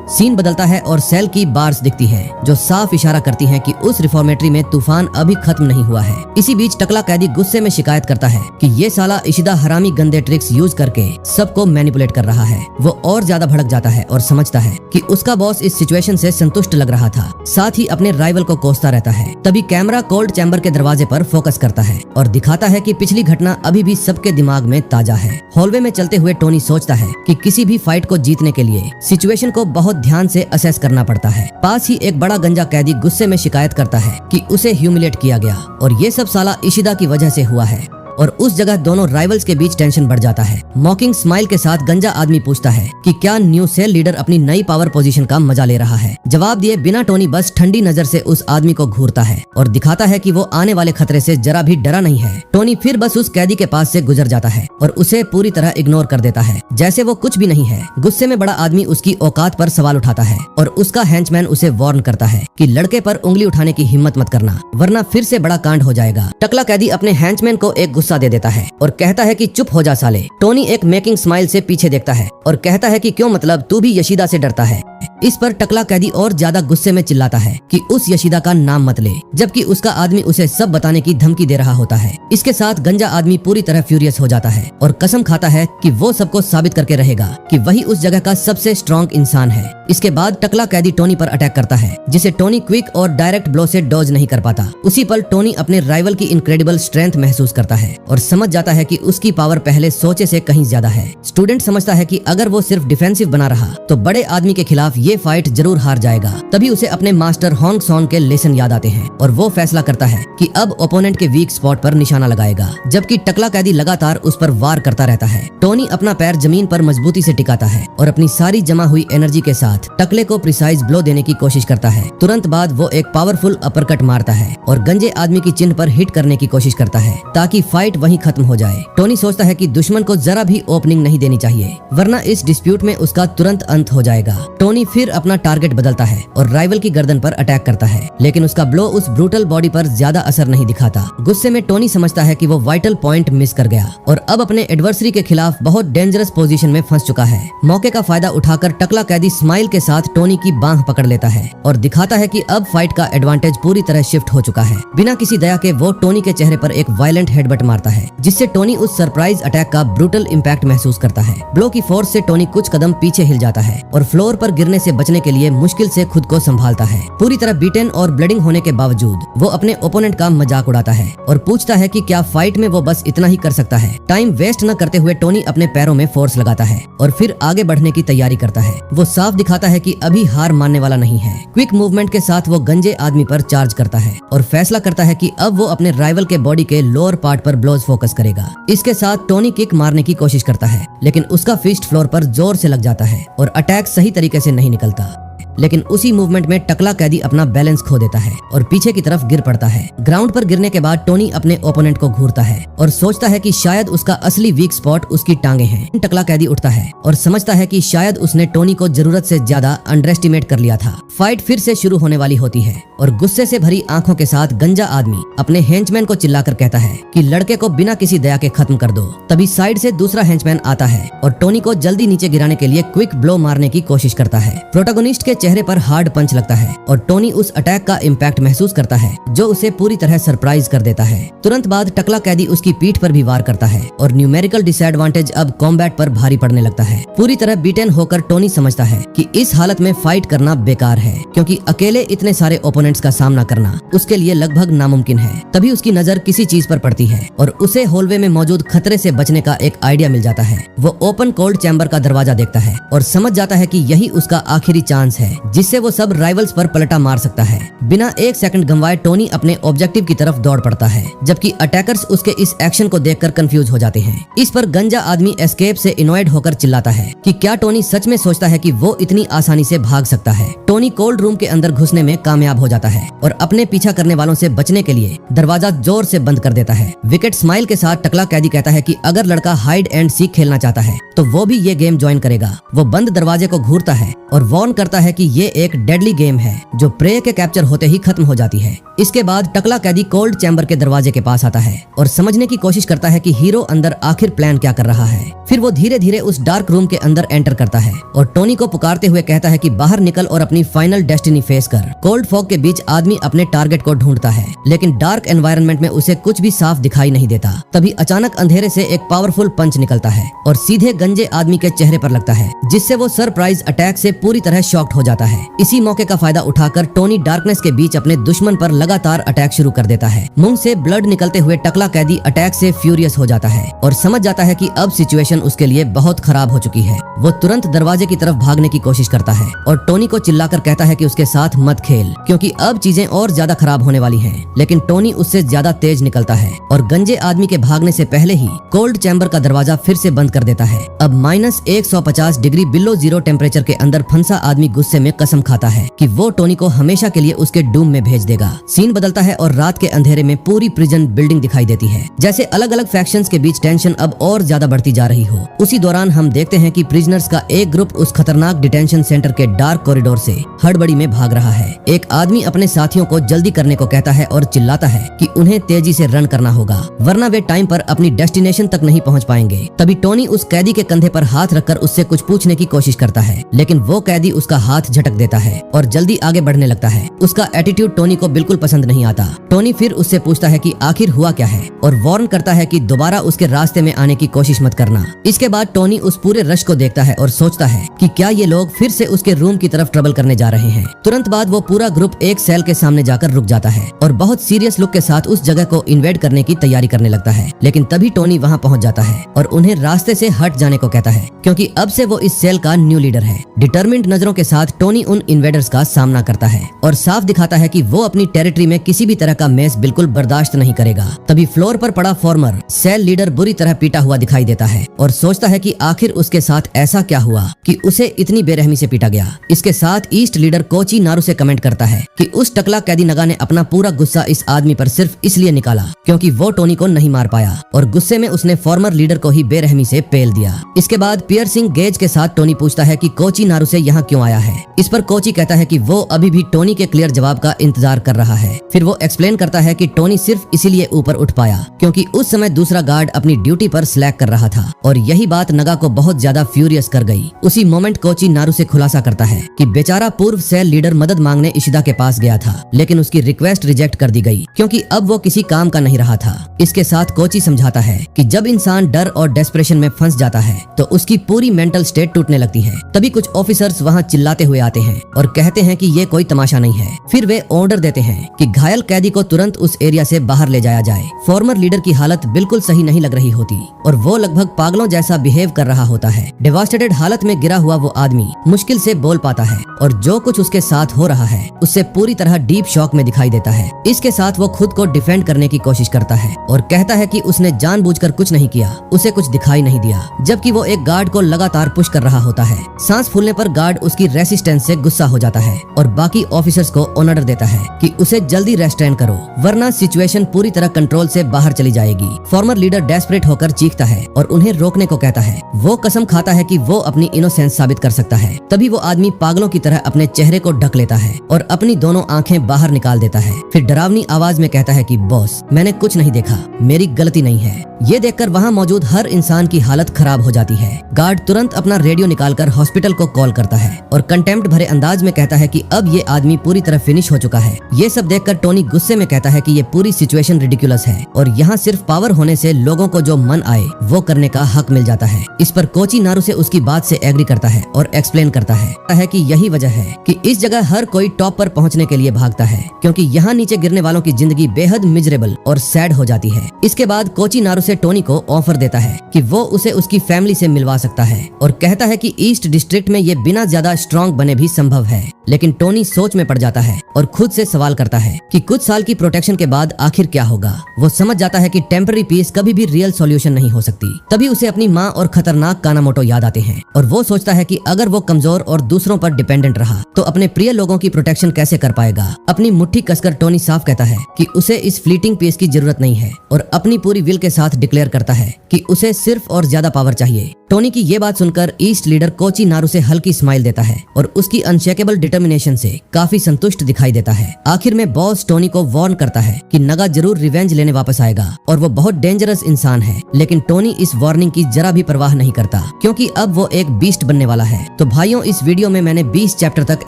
सीन बदलता है और सेल की बार्स दिखती है जो साफ इशारा करती हैं कि उस रिफॉर्मेटरी में तूफान अभी खत्म नहीं हुआ है। इसी बीच टकला कैदी गुस्से में शिकायत करता है कि ये साला इशिदा हरामी गंदे ट्रिक्स यूज करके सबको मैनिपुलेट कर रहा है। वो और ज्यादा भड़क जाता है और समझता है कि उसका बॉस इस सिचुएशन से संतुष्ट लग रहा था, साथ ही अपने राइवल को कोसता रहता है। तभी कैमरा कोल्ड चैम्बर के दरवाजे पर फोकस करता है और दिखाता है कि पिछली घटना अभी भी सबके दिमाग में ताजा है। हॉलवे में चलते हुए टोनी सोचता है कि किसी भी फाइट को जीतने के लिए सिचुएशन को बहुत ध्यान से असेस करना पड़ता है। पास ही एक बड़ा गंजा कैदी गुस्से में शिकायत करता है कि उसे ह्यूमिलेट किया गया और ये सब साला इशिदा की वजह से हुआ है। और उस जगह दोनों राइवल्स के बीच टेंशन बढ़ जाता है। मॉकिंग स्माइल के साथ गंजा आदमी पूछता है कि क्या न्यू सेल लीडर अपनी नई पावर पोजीशन का मजा ले रहा है। जवाब दिए बिना टोनी बस ठंडी नजर से उस आदमी को घूरता है और दिखाता है कि वो आने वाले खतरे से जरा भी डरा नहीं है। टोनी फिर बस उस कैदी के पास से गुजर जाता है और उसे पूरी तरह इग्नोर कर देता है, जैसे वो कुछ भी नहीं है। गुस्से में बड़ा आदमी उसकी औकात पर सवाल उठाता है और उसका हैंचमैन उसे वार्न करता है कि लड़के पर उंगली उठाने की हिम्मत मत करना, वरना फिर से बड़ा कांड हो जाएगा। टकला कैदी अपने हैंचमैन को एक गुस्सा दे देता है और कहता है कि चुप हो जा साले। टोनी एक मेकिंग स्माइल से पीछे देखता है और कहता है कि क्यों, मतलब तू भी यशीदा से डरता है। इस पर टकला कैदी और ज्यादा गुस्से में चिल्लाता है कि उस यशीदा का नाम मत ले, जबकि उसका आदमी उसे सब बताने की धमकी दे रहा होता है। इसके साथ गंजा आदमी पूरी तरह फ्यूरियस हो जाता है और कसम खाता है कि वो सबको साबित करके रहेगा कि वही उस जगह का सबसे स्ट्रॉन्ग इंसान है। इसके बाद टकला कैदी टोनी पर अटैक करता है, जिसे टोनी क्विक और डायरेक्ट ब्लो से डॉज नहीं कर पाता। उसी पल टोनी अपने राइवल की इनक्रेडिबल स्ट्रेंथ महसूस करता है और समझ जाता है कि उसकी पावर पहले सोचे से कहीं ज्यादा है। स्टूडेंट समझता है कि अगर वो सिर्फ डिफेंसिव बना रहा तो बड़े आदमी के खिलाफ ये फाइट जरूर हार जाएगा। तभी उसे अपने मास्टर होंग सॉन के लेसन याद आते हैं और वो फैसला करता है कि अब ओपोनेंट के वीक स्पॉट पर निशाना लगाएगा, जबकि टकला कैदी लगातार उस पर वार करता रहता है। टोनी अपना पैर जमीन पर मजबूती से टिकाता है और अपनी सारी जमा हुई एनर्जी के साथ टकले को प्रिसाइज ब्लो देने की कोशिश करता है। तुरंत बाद वो एक पावरफुल अपरकट मारता है और गंजे आदमी की चिन्ह पर हिट करने की कोशिश करता है ताकि फाइट वहीं खत्म हो जाए। टोनी सोचता है कि दुश्मन को जरा भी ओपनिंग नहीं देनी चाहिए, वरना इस डिस्प्यूट में उसका तुरंत अंत हो जाएगा। टोनी फिर अपना टारगेट बदलता है और राइवल की गर्दन पर अटैक करता है, लेकिन उसका ब्लो उस ब्रूटल बॉडी पर ज्यादा असर नहीं दिखाता। गुस्से में टोनी समझता है कि वो वाइटल पॉइंट मिस कर गया और अब अपने एडवर्सरी के खिलाफ बहुत डेंजरस पोजीशन में फंस चुका है। मौके का फायदा उठाकर टकला कैदी स्माइल के साथ टोनी की बांह पकड़ लेता है और दिखाता है कि अब फाइट का एडवांटेज पूरी तरह शिफ्ट हो चुका है। बिना किसी दया के वो टोनी के चेहरे पर एक वायलेंट हेडबट मारता है, जिससे टोनी उस सरप्राइज अटैक का ब्रूटल इम्पैक्ट महसूस करता है। ब्लो की फोर्स से टोनी कुछ कदम पीछे हिल जाता है और फ्लोर पर गिरने से बचने के लिए मुश्किल से खुद को संभालता है। पूरी तरह बीटन और ब्लीडिंग होने के बावजूद वो अपने ओपोनेंट का मजाक उड़ाता है और पूछता है कि क्या फाइट में वो बस इतना ही कर सकता है। टाइम वेस्ट न करते हुए टोनी अपने पैरों में फोर्स लगाता है और फिर आगे बढ़ने की तैयारी करता है। वो साफ दिखाता है कि अभी हार मानने वाला नहीं है। क्विक मूवमेंट के साथ वो गंजे आदमी पर चार्ज करता है और फैसला करता है कि अब वो अपने राइवल के बॉडी के लोअर पार्ट पर ब्लोज फोकस करेगा। इसके साथ टोनी किक मारने की कोशिश करता है, लेकिन उसका फिस्ट फ्लोर पर जोर से लग जाता है और अटैक सही तरीके से नहीं निकलता। लेकिन उसी मूवमेंट में टकला कैदी अपना बैलेंस खो देता है और पीछे की तरफ गिर पड़ता है। ग्राउंड पर गिरने के बाद टोनी अपने ओपोनेंट को घूरता है और सोचता है कि शायद उसका असली वीक स्पॉट उसकी टांगे हैं। टकला कैदी उठता है और समझता है कि शायद उसने टोनी को जरूरत से ज्यादा अंडर एस्टिमेट कर लिया था। फाइट फिर से शुरू होने वाली होती है और गुस्से से भरी आंखों के साथ गंजा आदमी अपने हेंचमैन को चिल्लाकर कहता है कि लड़के को बिना किसी दया के खत्म कर दो। तभी साइड से दूसरा हेंचमैन आता है और टोनी को जल्दी नीचे गिराने के लिए क्विक ब्लो मारने की कोशिश करता है। प्रोटोगोनिस्ट के चेहरे पर हार्ड पंच लगता है और टोनी उस अटैक का इम्पैक्ट महसूस करता है, जो उसे पूरी तरह सरप्राइज कर देता है। तुरंत बाद टकला कैदी उसकी पीठ पर भी वार करता है और न्यूमेरिकल डिसएडवांटेज अब कॉम्बैट पर भारी पड़ने लगता है। पूरी तरह बीटन होकर टोनी समझता है कि इस हालत में फाइट करना बेकार है, क्योंकि अकेले इतने सारे ओपोनेंट्स का सामना करना उसके लिए लगभग नामुमकिन है। तभी उसकी नजर किसी चीज पर पड़ती है और उसे हॉलवे में मौजूद खतरे से बचने का एक आइडिया मिल जाता है। वो ओपन कोल्ड चैम्बर का दरवाजा देखता है और समझ जाता है कि यही उसका आखिरी चांस है, जिससे वो सब राइवल्स पर पलटा मार सकता है। बिना एक सेकंड गंवाए टोनी अपने ऑब्जेक्टिव की तरफ दौड़ पड़ता है, जबकि अटैकर्स उसके इस एक्शन को देखकर कंफ्यूज हो जाते हैं। इस पर गंजा आदमी एस्केप से इनोएड होकर चिल्लाता है कि क्या टोनी सच में सोचता है कि वो इतनी आसानी से भाग सकता है। टोनी कोल्ड रूम के अंदर घुसने में कामयाब हो जाता है और अपने पीछा करने वालों से बचने के लिए दरवाजा जोर से बंद कर देता है। विकेट स्माइल के साथ टकला कैदी कहता है कि अगर लड़का हाइड एंड सीक खेलना चाहता है तो वो भी ये गेम ज्वाइन करेगा। वो बंद दरवाजे को घूरता है और वार्न करता है कि ये एक डेडली गेम है जो प्रे के कैप्चर होते ही खत्म हो जाती है। इसके बाद टकला कैदी कोल्ड चैम्बर के दरवाजे के पास आता है और समझने की कोशिश करता है कि हीरो अंदर आखिर प्लान क्या कर रहा है। फिर वो धीरे धीरे उस डार्क रूम के अंदर एंटर करता है और टोनी को पुकारते हुए कहता है कि बाहर निकल और अपनी फाइनल डेस्टिनी फेस कर। कोल्ड फॉग के बीच आदमी अपने टारगेट को ढूंढता है, लेकिन डार्क एनवायरनमेंट में उसे कुछ भी साफ दिखाई नहीं देता। तभी अचानक अंधेरे से एक पावरफुल पंच निकलता है और सीधे गंजे आदमी के चेहरे पर लगता है, जिससे वो सरप्राइज अटैक से पूरी तरह शॉक्ड हो जाता है। जाता है। इसी मौके का फायदा उठाकर टोनी डार्कनेस के बीच अपने दुश्मन पर लगातार अटैक शुरू कर देता है। मुंह से ब्लड निकलते हुए टकला कैदी अटैक से फ्यूरियस हो जाता है और समझ जाता है कि अब सिचुएशन उसके लिए बहुत खराब हो चुकी है। वो तुरंत दरवाजे की तरफ भागने की कोशिश करता है और टोनी को चिल्लाकर कहता है कि उसके साथ मत खेल, क्योंकि अब चीजें और ज्यादा खराब होने वाली हैं। लेकिन टोनी उससे ज्यादा तेज निकलता है और गंजे आदमी के भागने से पहले ही कोल्ड चैम्बर का दरवाजा फिर से बंद कर देता है। अब -150 डिग्री बिलो जीरो टेम्परेचर के अंदर फंसा आदमी गुस्से में कसम खाता है कि वो टोनी को हमेशा के लिए उसके डूम में भेज देगा। सीन बदलता है और रात के अंधेरे में पूरी प्रिजन बिल्डिंग दिखाई देती है, जैसे अलग अलग फैक्शंस के बीच टेंशन अब और ज्यादा बढ़ती जा रही हो। उसी दौरान हम देखते हैं कि प्रिजनर्स का एक ग्रुप उस खतरनाक डिटेंशन सेंटर के डार्क कॉरिडोर से हड़बड़ी में भाग रहा है। एक आदमी अपने साथियों को जल्दी करने को कहता है और चिल्लाता है कि उन्हें तेजी से रन करना होगा, वरना वे टाइम पर अपनी डेस्टिनेशन तक नहीं पहुंच पाएंगे। तभी टोनी उस कैदी के कंधे पर हाथ रखकर उससे कुछ पूछने की कोशिश करता है, लेकिन वो कैदी उसका हाथ झटक देता है और जल्दी आगे बढ़ने लगता है। उसका एटीट्यूड टोनी को बिल्कुल पसंद नहीं आता। टोनी फिर उससे पूछता है कि आखिर हुआ क्या है और वार्न करता है कि दोबारा उसके रास्ते में आने की कोशिश मत करना। इसके बाद टोनी उस पूरे रश को देखता है और सोचता है कि क्या ये लोग फिर से उसके रूम की तरफ ट्रबल करने जा रहे हैं। तुरंत बाद वो पूरा ग्रुप एक सेल के सामने जाकर रुक जाता है और बहुत सीरियस लुक के साथ उस जगह को इन्वेड करने की तैयारी करने लगता है। लेकिन तभी टोनी वहाँ पहुँच जाता है और उन्हें रास्ते से हट जाने को कहता है, क्योंकि अब से वो इस सेल का न्यू लीडर है। डिटर्मिन्ड नजरों के साथ टोनी उन इन्वेडर्स का सामना करता है और साफ दिखाता है कि वो अपनी टेरिटरी में किसी भी तरह का मेस बिल्कुल बर्दाश्त नहीं करेगा। तभी फ्लोर पर पड़ा फॉर्मर सेल लीडर बुरी तरह पीटा हुआ दिखाई देता है और सोचता है कि आखिर उसके साथ ऐसा क्या हुआ कि उसे इतनी बेरहमी से पीटा गया। इसके साथ ईस्ट लीडर कोची नारू से कमेंट करता है कि उस टकला कैदी नगा ने अपना पूरा गुस्सा इस आदमी पर सिर्फ इसलिए निकाला क्योंकि वो टोनी को नहीं मार पाया और गुस्से में उसने फॉर्मर लीडर को ही बेरहमी से पेल दिया। इसके बाद पियर्सिंग गेज के साथ टोनी पूछता है कि कोची नारू से यहाँ क्यों आया है। इस पर कोची कहता है कि वो अभी भी टोनी के क्लियर जवाब का इंतजार कर रहा है। फिर वो एक्सप्लेन करता है कि टोनी सिर्फ इसीलिए ऊपर उठ पाया क्योंकि उस समय दूसरा गार्ड अपनी ड्यूटी पर स्लैक कर रहा था और यही बात नगा को बहुत ज्यादा फ्यूरियस कर गई। उसी मोमेंट कोची नारू से खुलासा करता है कि बेचारा पूर्व सेल लीडर मदद मांगने इशिदा के पास गया था, लेकिन उसकी रिक्वेस्ट रिजेक्ट कर दी गई क्योंकि अब वो किसी काम का नहीं रहा था। इसके साथ कोची समझाता है कि जब इंसान डर और डेस्परेशन में फंस जाता है तो उसकी पूरी मेंटल स्टेट टूटने लगती है। तभी कुछ ऑफिसर्स वहाँ चिल्लाते हुए आते हैं और कहते हैं कि ये कोई तमाशा नहीं है। फिर वे ऑर्डर देते हैं कि घायल कैदी को तुरंत उस एरिया से बाहर ले जाया जाए। फॉर्मर लीडर की हालत बिल्कुल सही नहीं लग रही होती और वो लगभग पागलों जैसा बिहेव कर रहा होता है। डेवास्टेटेड हालत में गिरा हुआ वो आदमी मुश्किल से बोल पाता है और जो कुछ उसके साथ हो रहा है उससे पूरी तरह डीप शॉक में दिखाई देता है। इसके साथ वो खुद को डिफेंड करने की कोशिश करता है और कहता है कि उसने जानबूझकर कुछ नहीं किया, उसे कुछ दिखाई नहीं दिया, जबकि वो एक गार्ड को लगातार पुश कर रहा होता है। सांस फूलने पर गार्ड उसकी रेसिस्टेंस से गुस्सा हो जाता है और बाकी ऑफिसर्स को ऑर्डर देता है कि उसे जल्दी रेस्ट्रेन करो, वरना सिचुएशन पूरी तरह कंट्रोल से बाहर चली जाएगी। फॉर्मर लीडर डेस्परेट होकर चीखता है और उन्हें रोकने को कहता है। वो कसम खाता है कि वो अपनी इनोसेंस साबित कर सकता है। तभी वो आदमी पागलों की तरह अपने चेहरे को ढक लेता है और अपनी दोनों आंखें बाहर निकाल देता है। फिर डरावनी आवाज में कहता है कि बॉस, मैंने कुछ नहीं देखा, मेरी गलती नहीं है। ये देखकर वहाँ मौजूद हर इंसान की हालत खराब हो जाती है। गार्ड तुरंत अपना रेडियो निकालकर हॉस्पिटल को कॉल करता है और कंटेम्प्ट भरे अंदाज में कहता है कि अब ये आदमी पूरी तरह फिनिश हो चुका है। ये सब देखकर टोनी गुस्से में कहता है कि ये पूरी सिचुएशन रिडिकुलस है और यहाँ सिर्फ पावर होने से लोगों को जो मन आए वो करने का हक मिल जाता है। इस पर कोची नारू से उसकी बात से एग्री करता है और एक्सप्लेन करता है कि यही वजह है कि इस जगह हर कोई टॉप पर पहुंचने के लिए भागता है, क्योंकि यहाँ नीचे गिरने वालों की जिंदगी बेहद मिजरेबल और सैड हो जाती है। इसके बाद कोची नारू से टोनी को ऑफर देता है कि वो उसे उसकी फैमिली से मिलवा सकता है और कहता है कि ईस्ट डिस्ट्रिक्ट में ये बिना ज्यादा स्ट्रॉन्ग बने भी संभव है। लेकिन टोनी सोच में पड़ जाता है और खुद से सवाल करता है कि कुछ साल की प्रोटेक्शन के बाद आखिर क्या होगा। वो समझ जाता है कि टेम्पररी पीस कभी भी रियल सॉल्यूशन नहीं हो सकती। तभी उसे अपनी माँ और खतरनाक कानामोटो याद आते हैं और वो सोचता है कि अगर वो कमजोर और दूसरों पर डिपेंडेंट रहा तो अपने प्रिय लोगों की प्रोटेक्शन कैसे कर पाएगा। अपनी मुट्ठी कसकर टोनी साफ कहता है कि उसे इस फ्लीटिंग पीस की जरूरत नहीं है और अपनी पूरी विल के साथ डिक्लेयर करता है कि उसे सिर्फ और ज्यादा पावर चाहिए। टोनी की ये बात सुनकर ईस्ट लीडर कोची नारू से हल्की स्माइल देता है और उसकी अनशेकेबल डिटर्मिनेशन से काफी संतुष्ट दिखाई देता है। आखिर आखिर में बॉस टोनी को वार्न करता है कि नगा जरूर रिवेंज लेने वापस आएगा और वो बहुत डेंजरस इंसान है, लेकिन टोनी इस वार्निंग की जरा भी परवाह नहीं करता क्योंकि अब वो एक बीस्ट बनने वाला है। तो भाइयों, इस वीडियो में मैंने 20 चैप्टर तक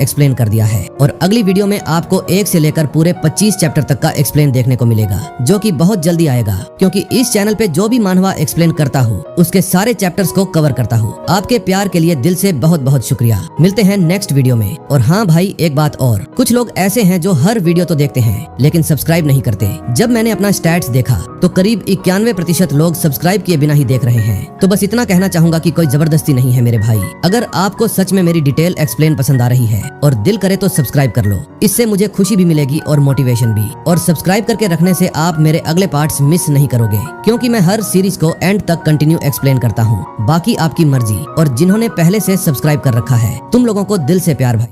एक्सप्लेन कर दिया है और अगली वीडियो में आपको 1 से लेकर पूरे 25 चैप्टर तक का एक्सप्लेन देखने को मिलेगा, जो कि बहुत जल्दी आएगा क्योंकि इस चैनल पे जो भी मानवा एक्सप्लेन करता हूँ उसके सारे चैप्टर्स को कवर करता हूँ। आपके प्यार के लिए दिल से बहुत बहुत शुक्रिया। मिलते हैं नेक्स्ट वीडियो में। और हाँ भाई, एक बात और, कुछ लोग ऐसे हैं जो हर वीडियो तो देखते हैं लेकिन सब्सक्राइब नहीं करते। जब मैंने अपना स्टैट्स देखा तो करीब 91% लोग सब्सक्राइब किए बिना ही देख रहे हैं। तो बस इतना कहना चाहूंगा कि कोई जबरदस्ती नहीं है मेरे भाई। अगर आपको सच में मेरी डिटेल एक्सप्लेन पसंद आ रही है और दिल करे तो सब्सक्राइब कर लो, इससे मुझे खुशी भी मिलेगी और मोटिवेशन भी। और सब्सक्राइब करके रखने से आप मेरे अगले पार्ट्स मिस नहीं करोगे क्योंकि मैं हर सीरीज को एंड तक कंटिन्यू एक्सप्लेन करता हूँ। बाकी आपकी मर्जी। और जिन्होंने पहले से सब्सक्राइब कर रखा है, तुम लोगों को दिल से प्यार भाई।